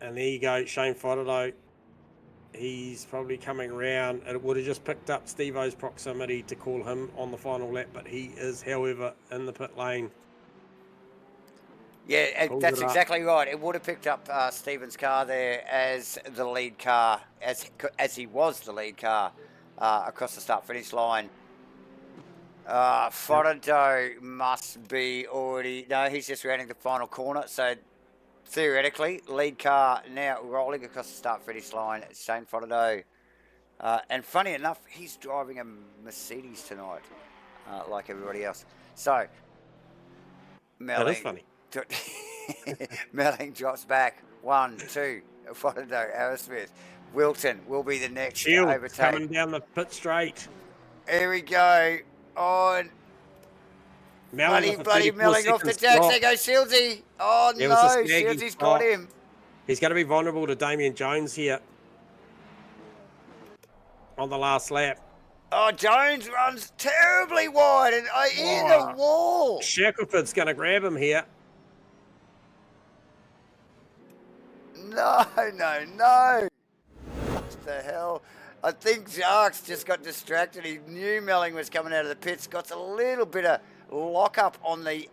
And there you go, Shane Fodado. He's probably coming around. It would have just picked up Steve-O's proximity to call him on the final lap, but he is, however, in the pit lane. Yeah, that's exactly right. It would have picked up Stephen's car there as the lead car, as he was the lead car across the start-finish line. Fodado must be already... No, he's just rounding the final corner, so theoretically, lead car now rolling across the start-finish line, Shane Fodado. And funny enough, he's driving a Mercedes tonight, like everybody else. So, Melling... That is funny. Melling drops back. 1, 2. Fodado, Aerosmith. Wilton will be the next to Shield overtake. coming down the pit straight. Here we go. On. Bloody Melling off the jacks. There goes Shieldsy. Oh no, Shieldsy's got him. He's going to be vulnerable to Damien Jones here on the last lap. Oh, Jones runs terribly wide and in the wall. Shackelford's going to grab him here. No. What the hell? I think Jacques just got distracted. He knew Melling was coming out of the pits. Got a little bit of lock up on the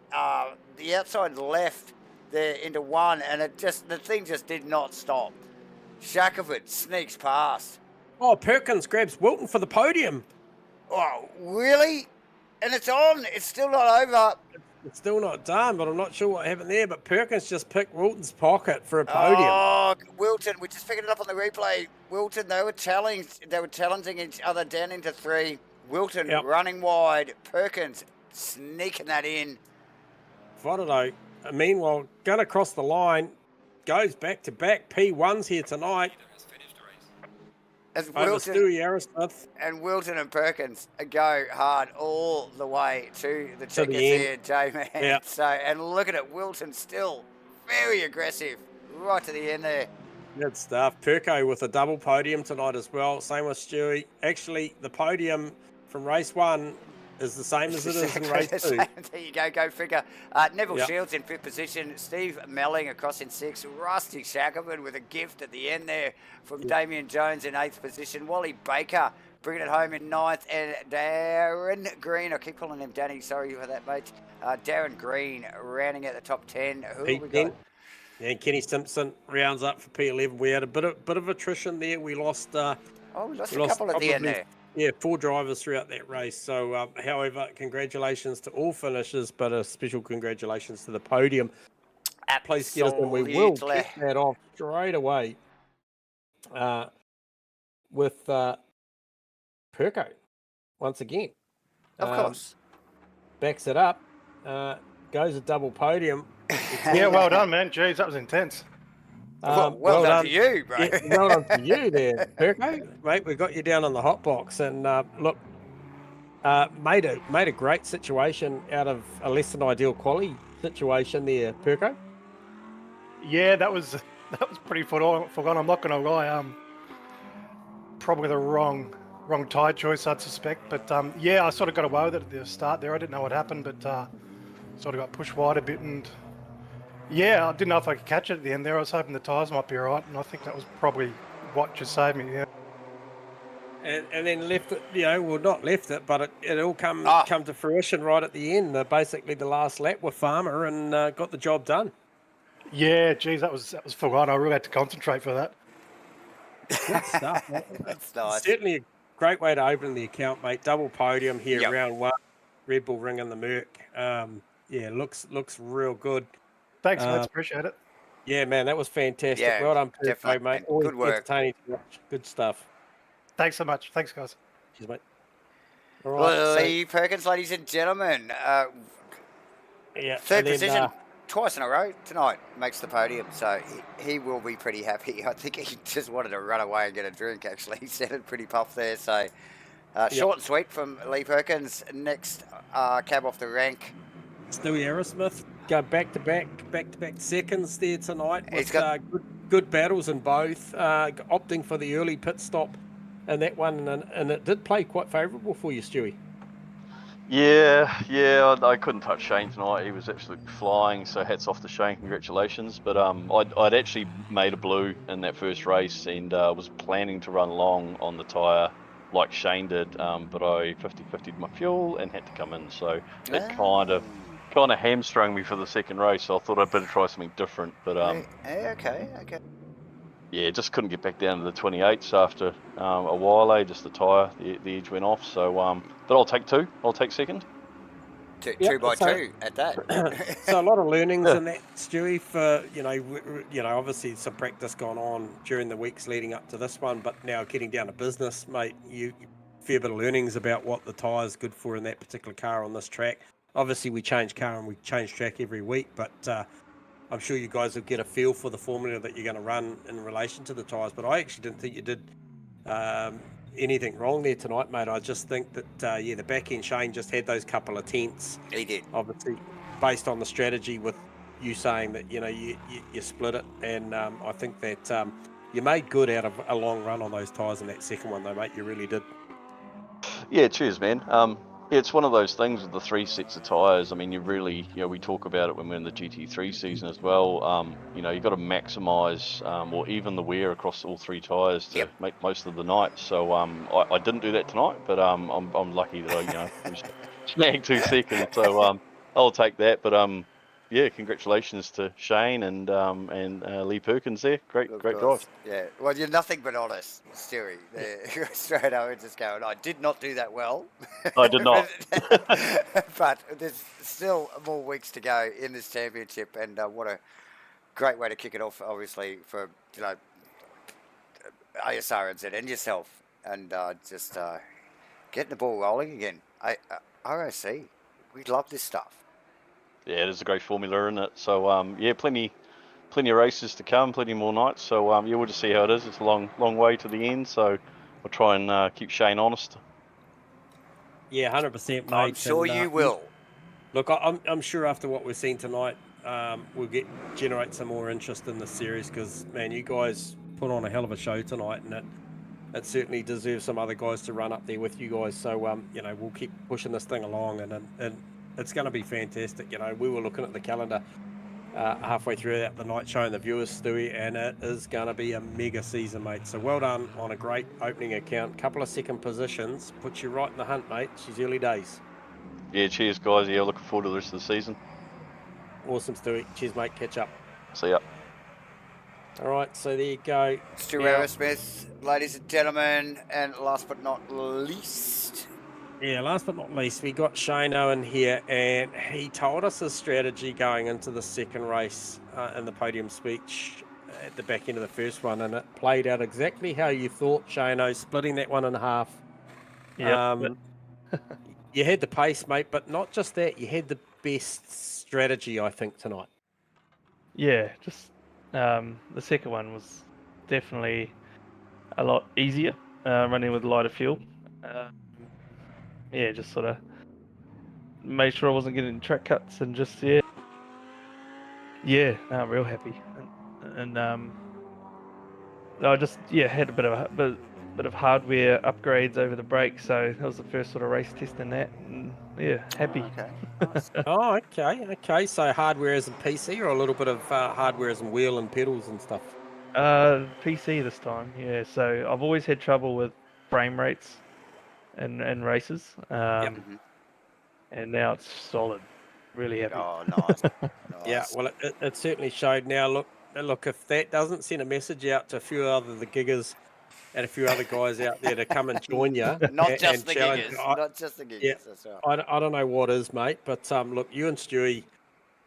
outside left there into one, and the thing just did not stop. Shackelford sneaks past. Oh, Perkins grabs Wilton for the podium. Oh, really? And it's on. It's still not over. It's still not done, but I'm not sure what happened there. But Perkins just picked Wilton's pocket for a podium. Oh, Wilton, we're just picking it up on the replay. Wilton, they were challenging each other down into 3. Wilton running wide. Perkins sneaking that in. Fodado, meanwhile, going across the line, goes back to back P1s here tonight. As Wilton, Aerosmith. And Wilton and Perkins go hard all the way to the checkers here, J-Man. Yeah. So, and look at it, Wilton still very aggressive right to the end there. Good stuff. Perko with a double podium tonight as well. Same with Stewie. Actually, the podium from race 1 is the same as it is in race 2. There you go figure. Neville Shields in 5th position. Steve Melling across in 6th. Rusty Shackelford with a gift at the end there from Damien Jones in 8th position. Wally Baker bringing it home in 9th. And Darren Green, I keep calling him Danny, sorry for that, mate. Darren Green rounding out the top 10. Who have we got? Yeah, Kenny Simpson rounds up for P11. We had a bit of attrition there. We lost... a couple at the end there. Yeah, 4 drivers throughout that race. So, however, congratulations to all finishers, but a special congratulations to the podium. Please get us, and we will kick that off straight away with Perko. once again. Of course. Backs it up. Goes a double podium. Yeah, well done, man. Jeez, that was intense. Well done to you, bro. Yeah, well done to you there, Perko. Mate, we got you down on the hot box, and look, made a great situation out of a less than ideal quali situation there, Perko. Yeah, that was pretty forgotten. I'm not going to lie. Probably the wrong tire choice, I'd suspect. But yeah, I sort of got away with it at the start there. I didn't know what happened, but sort of got pushed wide a bit, and yeah, I didn't know if I could catch it at the end there. I was hoping the tyres might be all right, and I think that was probably what just saved me. Yeah. And then left it, well, not left it, but it all come to fruition right at the end. Basically, the last lap with Farmer, and got the job done. Yeah, geez, that was forgotten. I really had to concentrate for that. Good stuff. That's nice. Certainly a great way to open the account, mate. Double podium here, Yep. round 1. Red Bull ringing the Merc. Yeah, looks real good. Thanks, mate. Appreciate it. Yeah, man, that was fantastic. Yeah, well done, definitely, mate. man. Always Good work. entertaining to watch. Good stuff. Thanks so much. Thanks, guys. Cheers, mate. All right, Lee Perkins, ladies and gentlemen. yeah, Third and then, position twice in a row tonight, makes the podium, so he will be pretty happy. I think he just wanted to run away and get a drink, actually. He sounded pretty puffed there, so short and sweet from Lee Perkins. Next cab off the rank. Stewie Aerosmith go back-to-back seconds there tonight. He's With, got good battles in both, opting for the early pit stop and that one, and it did play quite favourable for you, Stewie. Yeah, I couldn't touch Shane tonight. He was absolutely flying, so hats off to Shane, congratulations. But I'd actually made a blue in that first race, and was planning to run long on the tyre like Shane did, but I 50-50'd my fuel and had to come in, so it kind of hamstrung me for the second race. So I thought I'd better try something different, but okay. yeah, just couldn't get back down to the 28s after a while. Just the tyre, the edge went off. So, but I'll take two. I'll take second. Two by two at that. So a lot of learnings in that, Stewie. For obviously some practice gone on during the weeks leading up to this one, but now getting down to business, mate. You fair bit of learnings about what the tyre's good for in that particular car on this track. Obviously, we change car and we change track every week, but I'm sure you guys will get a feel for the formula that you're going to run in relation to the tyres. But I actually didn't think you did anything wrong there tonight, mate. I just think that, the back end Shane just had those couple of tenths. He did. Obviously, based on the strategy with you saying that, you split it. And I think that you made good out of a long run on those tyres in that second one, though, mate. You really did. Yeah, cheers, man. It's one of those things with the 3 sets of tyres. I mean, you really, we talk about it when we're in the GT3 season as well. You've got to maximise or even the wear across all 3 tyres to make most of the night. So I didn't do that tonight, but I'm lucky that I snagged 2 seconds. So I'll take that. But yeah, congratulations to Shane and Lee Perkins there. Great drive. Yeah, well, you're nothing but honest, Stewie. Straight over just going, I did not do that well. I did not. But there's still more weeks to go in this championship, and what a great way to kick it off, obviously, for, Asrnz and yourself, and just getting the ball rolling again. ROC, we love this stuff. Yeah, it is a great formula, isn't it? So, plenty of races to come, plenty more nights. So, we'll just see how it is. It's a long way to the end, so we'll try and keep Shane honest. Yeah, 100%, mate. I'm sure you will. Look, I'm sure after what we've seen tonight, we'll generate some more interest in this series because, man, you guys put on a hell of a show tonight, and it certainly deserves some other guys to run up there with you guys. So, we'll keep pushing this thing along, and it's going to be fantastic. We were looking at the calendar halfway through the night showing the viewers, Stewie, and it is going to be a mega season, mate. So well done on a great opening account. Couple of second positions. Puts you right in the hunt, mate. She's early days. Yeah, cheers, guys. Yeah, looking forward to the rest of the season. Awesome, Stewie. Cheers, mate. Catch up. See ya. All right, so there you go. Stu Aerosmith, ladies and gentlemen, and last but not least... Yeah, last but not least, we got Shane Owen here, and he told us his strategy going into the second race in the podium speech at the back end of the first one, and it played out exactly how you thought, Shane O, splitting that 1.5. Yeah. You had the pace, mate, but not just that. You had the best strategy, I think, tonight. Yeah, just the second one was definitely a lot easier, running with lighter fuel. Yeah, just sort of made sure I wasn't getting track cuts and just no, real happy. And I just had a bit of hardware upgrades over the break, so that was the first sort of race test in that. And yeah, happy. Okay, nice. Oh, okay. So hardware as in PC, or a little bit of hardware as in wheel and pedals and stuff. PC this time, yeah. So I've always had trouble with frame rates in races, Mhm. and now it's solid. Really happy. Oh, nice. Yeah, Nice. well, it certainly showed. Now, look, if that doesn't send a message out to a few other the giggers and a few other guys out there to come and join you, Not just and the challenge, giggers. Not just the giggers. yeah, That's right. I don't know what is, mate, but look, you and Stewie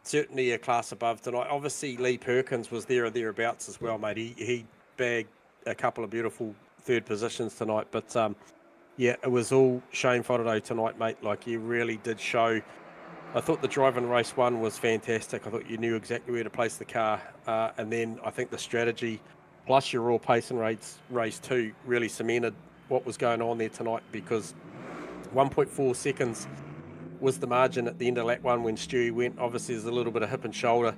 certainly a class above tonight. Obviously, Lee Perkins was there or thereabouts as well, mate. He bagged a couple of beautiful third positions tonight, but yeah, it was all Shane Fodado tonight, mate. Like, you really did show. I thought the drive in race one was fantastic. I thought you knew exactly where to place the car. And then I think the strategy, plus your raw pace in race two, really cemented what was going on there tonight, because 1.4 seconds was the margin at the end of lap one when Stewie went. Obviously, there's a little bit of hip and shoulder